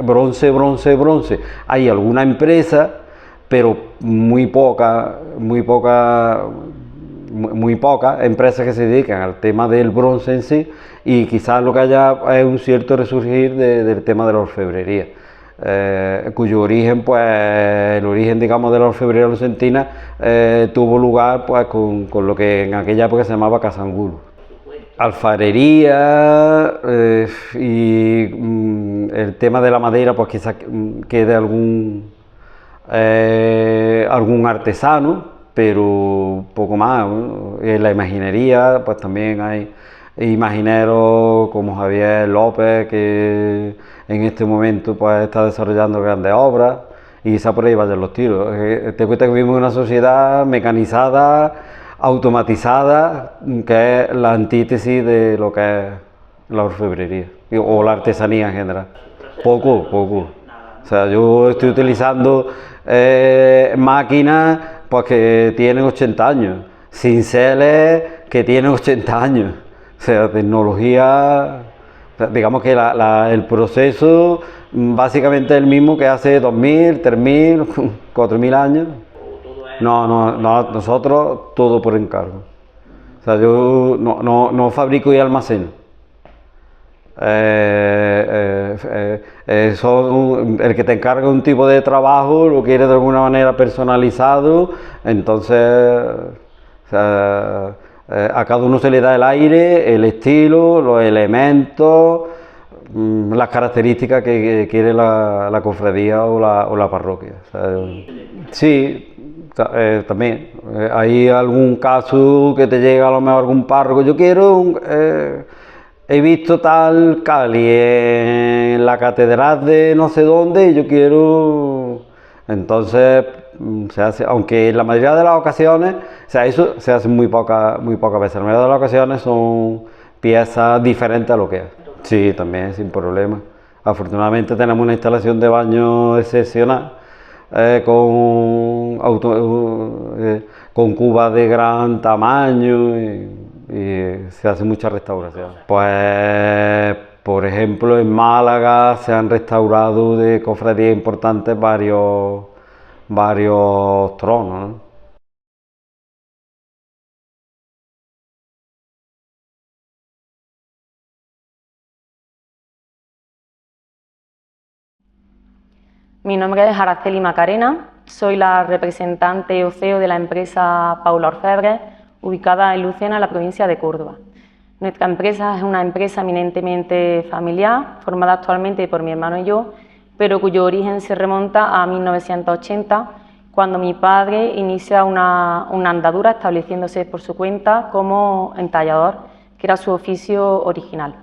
bronce. Hay alguna empresa, pero muy pocas empresas que se dedican al tema del bronce en sí, y quizás lo que haya es un cierto resurgir del tema de la orfebrería, cuyo origen, pues el origen, digamos, de la orfebrería lucentina tuvo lugar pues con lo que en aquella época se llamaba Casa Angulo. Alfarería y el tema de la madera, pues quizás quede algún artesano, pero poco más, ¿no? En la imaginería, pues también hay imagineros como Javier López, que en este momento pues está desarrollando grandes obras, y quizá por ahí vayan los tiros. Te cuenta que vivimos en una sociedad mecanizada, automatizada, que es la antítesis de lo que es la orfebrería o la artesanía en general. Poco. O sea, yo estoy utilizando máquinas pues, que tienen 80 años, cinceles que tienen 80 años. O sea, tecnología, digamos que el proceso básicamente es el mismo que hace 2000, 3000, 4000 años. No, nosotros todo por encargo. O sea, yo no fabrico y almaceno. El que te encarga un tipo de trabajo lo quiere de alguna manera personalizado, entonces o sea, a cada uno se le da el aire, el estilo, los elementos, las características que quiere la cofradía o la parroquia. O sea, sí, también hay algún caso que te llega a lo mejor algún párroco, yo quiero he visto tal Cali en la catedral de no sé dónde y yo quiero, entonces se hace, aunque en la mayoría de las ocasiones, o sea, eso se hace muy pocas veces, la mayoría de las ocasiones son piezas diferentes a lo que es. Sí, también, sin problema. Afortunadamente tenemos una instalación de baño excepcional, con cubas de gran tamaño y se hace mucha restauración. Pues, por ejemplo, en Málaga se han restaurado de cofradías importantes varios tronos, ¿no? Mi nombre es Araceli Macarena, soy la representante o CEO de la empresa Paula Orfebre, ubicada en Lucena, en la provincia de Córdoba. Nuestra empresa es una empresa eminentemente familiar, formada actualmente por mi hermano y yo, pero cuyo origen se remonta a 1980, cuando mi padre inicia una andadura estableciéndose por su cuenta como entallador, que era su oficio original.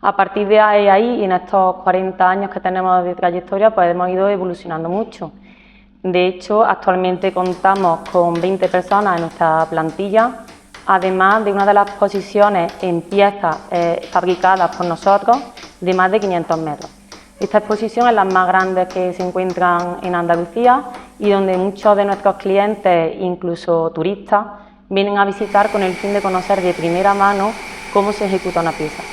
A partir de ahí, y en estos 40 años que tenemos de trayectoria, pues hemos ido evolucionando mucho. De hecho, actualmente contamos con 20 personas en nuestra plantilla, además de una de las exposiciones en piezas fabricadas por nosotros de más de 500 metros. Esta exposición es la más grande que se encuentran en Andalucía y donde muchos de nuestros clientes, incluso turistas, vienen a visitar con el fin de conocer de primera mano cómo se ejecuta una pieza.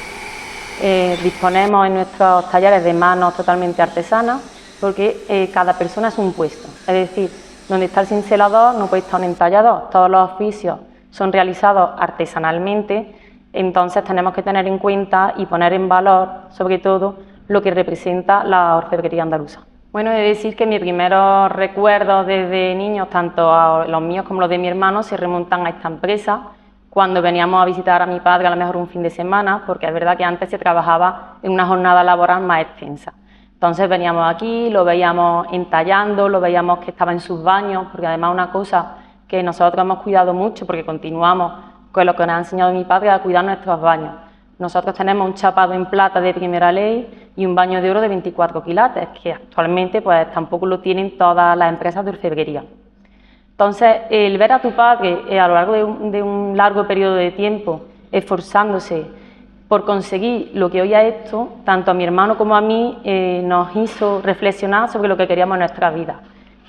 Disponemos en nuestros talleres de manos totalmente artesanas porque cada persona es un puesto, es decir, donde está el cincelador no puede estar un entallador, todos los oficios son realizados artesanalmente, entonces tenemos que tener en cuenta y poner en valor sobre todo lo que representa la orfebrería andaluza. Bueno, he de decir que mis primeros recuerdos desde niños, tanto los míos como los de mi hermano, se remontan a esta empresa, cuando veníamos a visitar a mi padre a lo mejor un fin de semana, porque es verdad que antes se trabajaba en una jornada laboral más extensa. Entonces veníamos aquí, lo veíamos entallando, lo veíamos que estaba en sus baños, porque además una cosa que nosotros hemos cuidado mucho, porque continuamos con lo que nos ha enseñado mi padre, a cuidar nuestros baños. Nosotros tenemos un chapado en plata de primera ley y un baño de oro de 24 quilates, que actualmente pues tampoco lo tienen todas las empresas de orfebrería. Entonces, el ver a tu padre a lo largo de un largo periodo de tiempo esforzándose por conseguir lo que hoy ha hecho, tanto a mi hermano como a mí, nos hizo reflexionar sobre lo que queríamos en nuestra vida.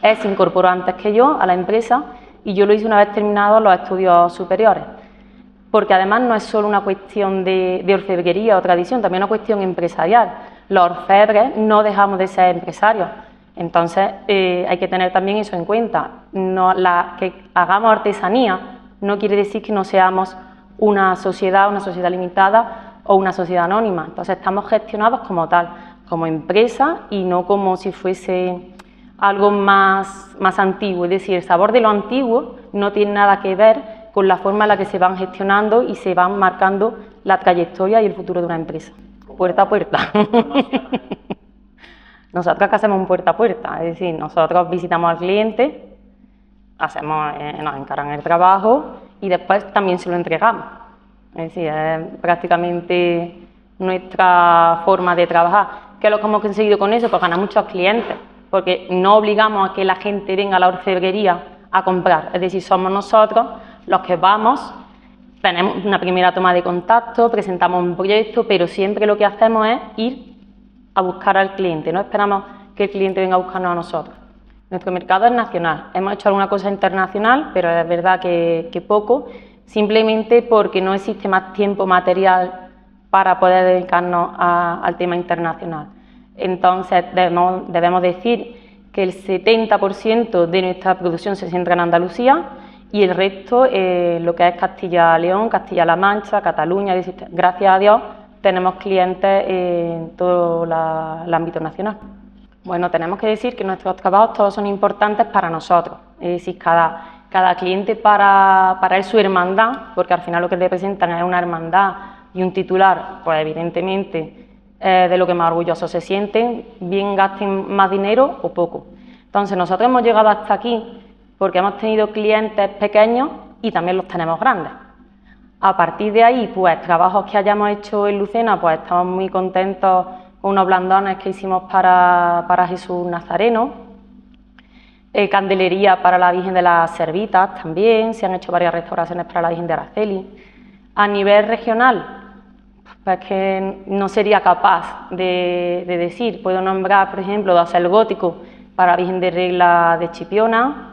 Él se incorporó antes que yo a la empresa y yo lo hice una vez terminados los estudios superiores, porque además no es solo una cuestión de orfebrería o tradición, también una cuestión empresarial. Los orfebres no dejamos de ser empresarios. Entonces hay que tener también eso en cuenta. Que hagamos artesanía no quiere decir que no seamos una sociedad limitada o una sociedad anónima. Entonces estamos gestionados como tal, como empresa y no como si fuese algo más antiguo. Es decir, el sabor de lo antiguo no tiene nada que ver con la forma en la que se van gestionando y se van marcando la trayectoria y el futuro de una empresa. Puerta a puerta. Nosotros que hacemos un puerta a puerta, es decir, nosotros visitamos al cliente, nos encargan el trabajo y después también se lo entregamos. Es decir, es prácticamente nuestra forma de trabajar. ¿Qué es lo que hemos conseguido con eso? Pues ganar muchos clientes, porque no obligamos a que la gente venga a la orfebrería a comprar, es decir, somos nosotros los que vamos, tenemos una primera toma de contacto, presentamos un proyecto, pero siempre lo que hacemos es ir a buscar al cliente, no esperamos que el cliente venga a buscarnos a nosotros. Nuestro mercado es nacional, hemos hecho alguna cosa internacional, pero es verdad que poco, simplemente porque no existe más tiempo material para poder dedicarnos al tema internacional. Entonces debemos decir que el 70% de nuestra producción se centra en Andalucía y el resto lo que es Castilla-León, Castilla-La Mancha, Cataluña. Gracias a Dios tenemos clientes en todo el ámbito nacional. Bueno, tenemos que decir que nuestros trabajos todos son importantes para nosotros, es decir, cada cliente para él su hermandad, porque al final lo que representan es una hermandad y un titular, pues evidentemente de lo que más orgullosos se sienten, bien gasten más dinero o poco. Entonces nosotros hemos llegado hasta aquí porque hemos tenido clientes pequeños y también los tenemos grandes. A partir de ahí, pues trabajos que hayamos hecho en Lucena, pues estamos muy contentos con unos blandones que hicimos para Jesús Nazareno, candelería para la Virgen de las Servitas también, se han hecho varias restauraciones para la Virgen de Araceli. A nivel regional, pues que no sería capaz de decir, puedo nombrar, por ejemplo, dosel gótico para la Virgen de Regla de Chipiona.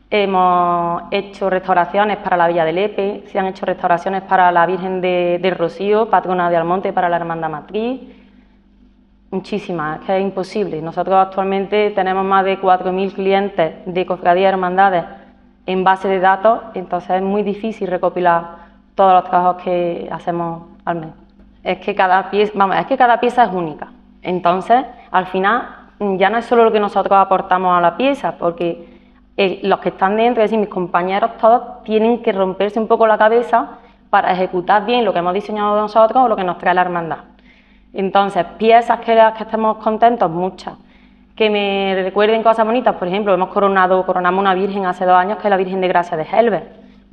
Hemos hecho restauraciones para la Villa de Lepe, se han hecho restauraciones para la Virgen del Rocío, patrona de Almonte, para la Hermandad Matriz. Muchísimas, es que es imposible. Nosotros actualmente tenemos más de 4.000 clientes de cofradías y hermandades en base de datos, entonces es muy difícil recopilar todos los trabajos que hacemos al mes. Es que cada pieza es única. Entonces, al final, ya no es solo lo que nosotros aportamos a la pieza, porque los que están dentro, es decir, mis compañeros todos, tienen que romperse un poco la cabeza para ejecutar bien lo que hemos diseñado nosotros o lo que nos trae la hermandad. Entonces, piezas que estemos contentos, muchas. Que me recuerden cosas bonitas, por ejemplo, coronamos una Virgen hace 2 años, que es la Virgen de Gracia de Helbert.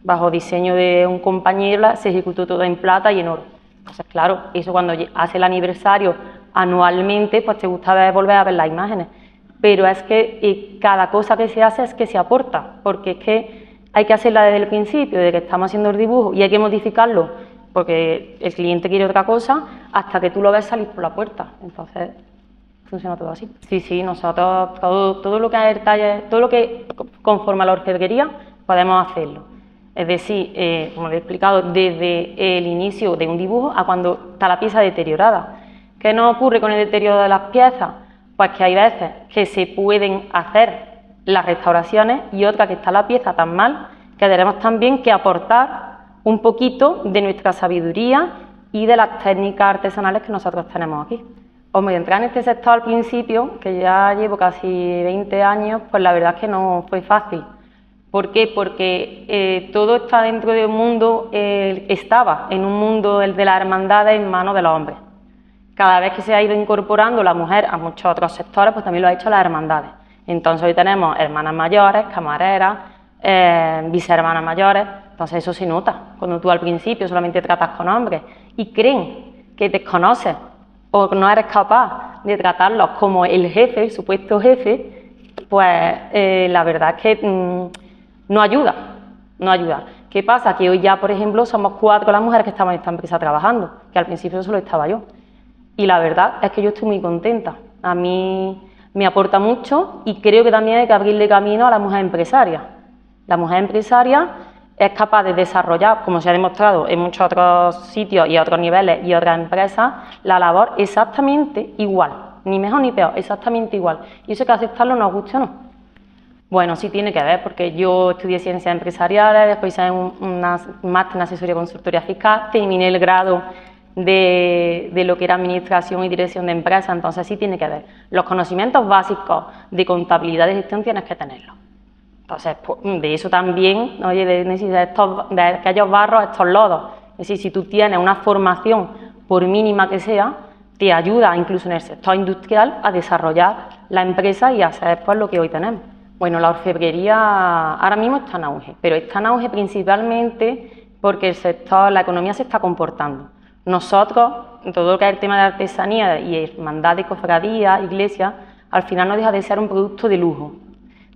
Bajo diseño de un compañero, se ejecutó todo en plata y en oro. Entonces, claro, eso cuando hace el aniversario anualmente, pues te gusta volver a ver las imágenes. Pero es que cada cosa que se hace es que se aporta, porque es que hay que hacerla desde el principio, desde que estamos haciendo el dibujo, y hay que modificarlo, porque el cliente quiere otra cosa, hasta que tú lo ves salir por la puerta. Entonces, funciona todo así. Sí, nosotros todo lo que es detalle, todo lo que conforma la orfebrería, podemos hacerlo. Es decir, como le he explicado, desde el inicio de un dibujo a cuando está la pieza deteriorada. ¿Qué nos ocurre con el deterioro de las piezas? Pues que hay veces que se pueden hacer las restauraciones y otras que está la pieza tan mal que tenemos también que aportar un poquito de nuestra sabiduría y de las técnicas artesanales que nosotros tenemos aquí. Hombre, entrar en este sector al principio, que ya llevo casi 20 años, pues la verdad es que no fue fácil. ¿Por qué? Porque todo está dentro de un mundo, estaba en un mundo, el de las hermandades, en manos de los hombres. Cada vez que se ha ido incorporando la mujer a muchos otros sectores, pues también lo ha hecho las hermandades. Entonces hoy tenemos hermanas mayores, camareras, vicehermanas mayores. Entonces eso se nota. Cuando tú al principio solamente tratas con hombres y creen que te conoces o no eres capaz de tratarlos como el jefe, el supuesto jefe, pues la verdad es que no ayuda. ¿Qué pasa? Que hoy ya, por ejemplo, somos 4 las mujeres que estamos en esta empresa trabajando, que al principio solo estaba yo. Y la verdad es que yo estoy muy contenta. A mí me aporta mucho y creo que también hay que abrirle camino a la mujer empresaria. La mujer empresaria es capaz de desarrollar, como se ha demostrado en muchos otros sitios y a otros niveles y otras empresas, la labor exactamente igual, ni mejor ni peor, exactamente igual. Y eso hay que aceptarlo, nos guste o no. Bueno, sí tiene que ver, porque yo estudié ciencias empresariales, después hice un máster en asesoría y consultoría fiscal, terminé el grado de lo que era administración y dirección de empresas, entonces sí tiene que ver. Los conocimientos básicos de contabilidad y gestión tienes que tenerlos. Entonces, pues, de eso también, oye, de aquellos barros, estos lodos. Es decir, si tú tienes una formación, por mínima que sea, te ayuda incluso en el sector industrial a desarrollar la empresa y a hacer pues, lo que hoy tenemos. Bueno, la orfebrería ahora mismo está en auge, pero está en auge principalmente porque el sector, la economía se está comportando. Nosotros, todo lo que es el tema de artesanía y hermandad de cofradías, iglesias, al final no deja de ser un producto de lujo.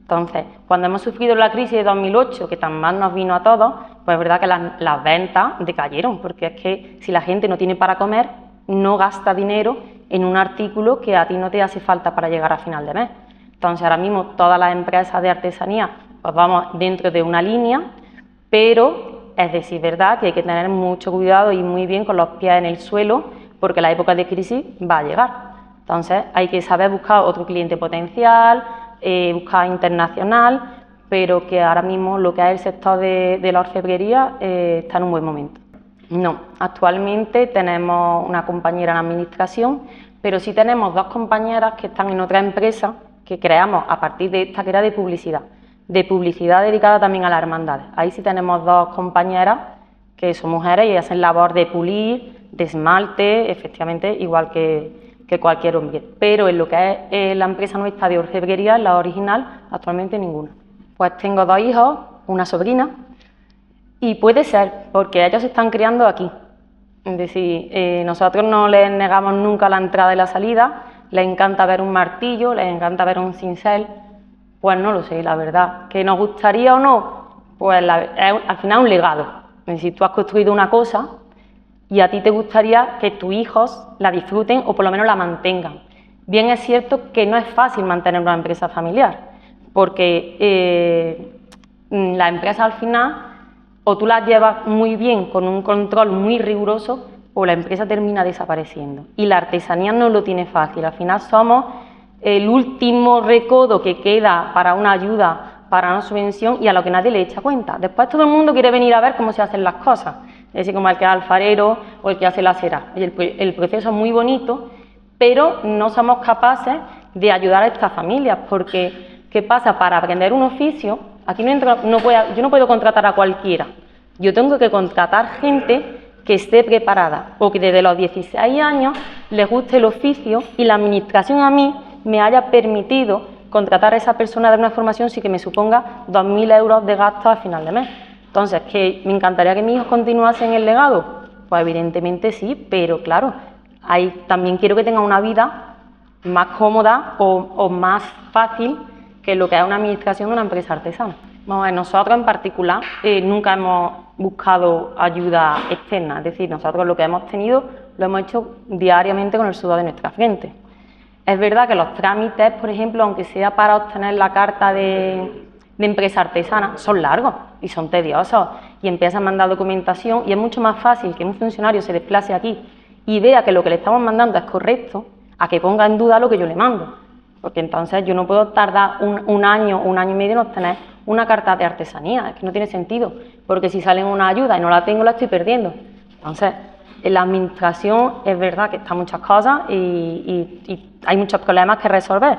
Entonces, cuando hemos sufrido la crisis de 2008, que tan mal nos vino a todos, pues es verdad que las ventas decayeron, porque es que si la gente no tiene para comer, no gasta dinero en un artículo que a ti no te hace falta para llegar a final de mes. Entonces ahora mismo todas las empresas de artesanía pues vamos dentro de una línea, pero es decir, verdad que hay que tener mucho cuidado y muy bien con los pies en el suelo, porque la época de crisis va a llegar. Entonces hay que saber buscar otro cliente potencial, buscar internacional, pero que ahora mismo lo que es el sector de la orfebrería está en un buen momento. No, actualmente tenemos una compañera en administración, pero sí tenemos 2 compañeras que están en otra empresa que creamos a partir de esta, que era de publicidad dedicada también a las hermandades. Ahí sí tenemos 2 compañeras que son mujeres y hacen labor de pulir, de esmalte, efectivamente, igual que cualquier hombre. Pero en lo que es la empresa nuestra de orfebrería, la original, actualmente ninguna. Pues tengo 2 hijos, una sobrina, y puede ser porque ellos se están criando aquí. Es decir, nosotros no les negamos nunca la entrada y la salida, les encanta ver un martillo, les encanta ver un cincel. Pues no lo sé, la verdad. ¿Que nos gustaría o no? Pues es al final un legado. Es decir, tú has construido una cosa y a ti te gustaría que tus hijos la disfruten o por lo menos la mantengan. Bien es cierto que no es fácil mantener una empresa familiar, porque la empresa al final o tú la llevas muy bien con un control muy riguroso o la empresa termina desapareciendo. Y la artesanía no lo tiene fácil, al final somos el último recodo que queda para una ayuda, para una subvención y a lo que nadie le echa cuenta. Después todo el mundo quiere venir a ver cómo se hacen las cosas, es decir, como el que es alfarero o el que hace la cera. El proceso es muy bonito, pero no somos capaces de ayudar a estas familias, porque ¿qué pasa? Para aprender un oficio, aquí yo no puedo contratar a cualquiera, yo tengo que contratar gente que esté preparada o que desde los 16 años les guste el oficio y la administración a mí me haya permitido contratar a esa persona de una formación sin que me suponga 2.000 euros de gastos a final de mes. Entonces, ¿que me encantaría que mis hijos continuasen el legado? Pues evidentemente sí, pero claro, también quiero que tengan una vida más cómoda o más fácil que lo que es una administración de una empresa artesana. Vamos a ver, nosotros en particular nunca hemos buscado ayuda externa, es decir, nosotros lo que hemos tenido lo hemos hecho diariamente con el sudor de nuestra frente. Es verdad que los trámites, por ejemplo, aunque sea para obtener la carta de empresa artesana, son largos y son tediosos y empiezan a mandar documentación y es mucho más fácil que un funcionario se desplace aquí y vea que lo que le estamos mandando es correcto a que ponga en duda lo que yo le mando, porque entonces yo no puedo tardar un año y medio en obtener una carta de artesanía, es que no tiene sentido, porque si sale una ayuda y no la tengo, la estoy perdiendo. Entonces, en la administración es verdad que están muchas cosas y hay muchos problemas que resolver,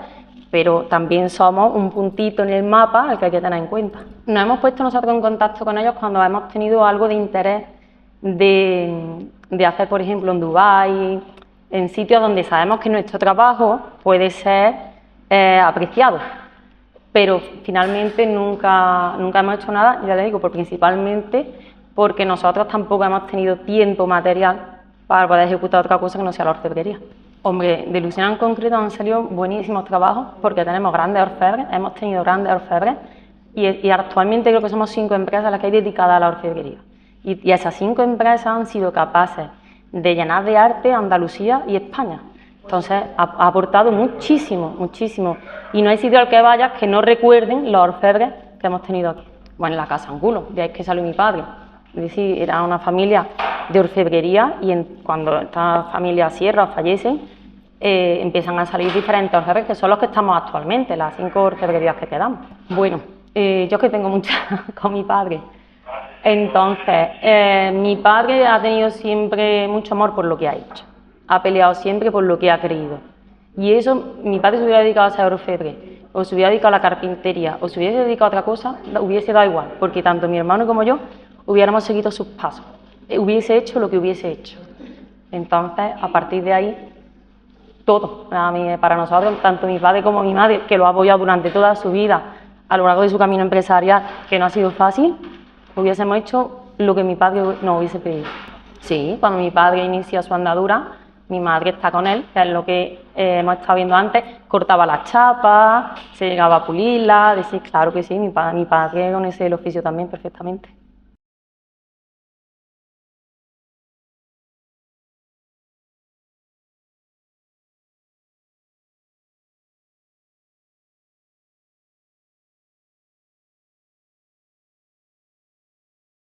pero también somos un puntito en el mapa al que hay que tener en cuenta. Nos hemos puesto nosotros en contacto con ellos cuando hemos tenido algo de interés de hacer, por ejemplo, en Dubái, en sitios donde sabemos que nuestro trabajo puede ser apreciado, pero finalmente nunca hemos hecho nada, ya les digo, principalmente porque nosotros tampoco hemos tenido tiempo material para poder ejecutar otra cosa que no sea la orfebrería. Hombre, de Lucena en concreto han salido buenísimos trabajos porque tenemos grandes orfebres, hemos tenido grandes orfebres y actualmente creo que somos 5 empresas las que hay dedicadas a la orfebrería. Y esas 5 empresas han sido capaces de llenar de arte Andalucía y España. Entonces ha aportado muchísimo, muchísimo. Y no hay sitio al que vayas que no recuerden los orfebres que hemos tenido aquí. Bueno, en la Casa Angulo, de ahí es que salió mi padre. Es decir, era una familia de orfebrería y cuando esta familia cierra o fallecen, empiezan a salir diferentes orfebres que son los que estamos actualmente, las 5 orfebrerías que quedamos. Bueno, yo que tengo mucha con mi padre. Entonces, mi padre ha tenido siempre mucho amor por lo que ha hecho. Ha peleado siempre por lo que ha creído. Y eso, mi padre se hubiera dedicado a ser orfebre, o se hubiera dedicado a la carpintería, o se hubiese dedicado a otra cosa, hubiese dado igual, porque tanto mi hermano como yo hubiéramos seguido sus pasos, hubiese hecho lo que hubiese hecho. Entonces, a partir de ahí, todo, para nosotros, tanto mi padre como mi madre, que lo ha apoyado durante toda su vida, a lo largo de su camino empresarial, que no ha sido fácil, hubiésemos hecho lo que mi padre nos hubiese pedido. Sí, cuando mi padre inicia su andadura, mi madre está con él, que es lo que hemos estado viendo antes, cortaba las chapas, se llegaba a pulirlas, decir, claro que sí, mi padre conoce el oficio también perfectamente.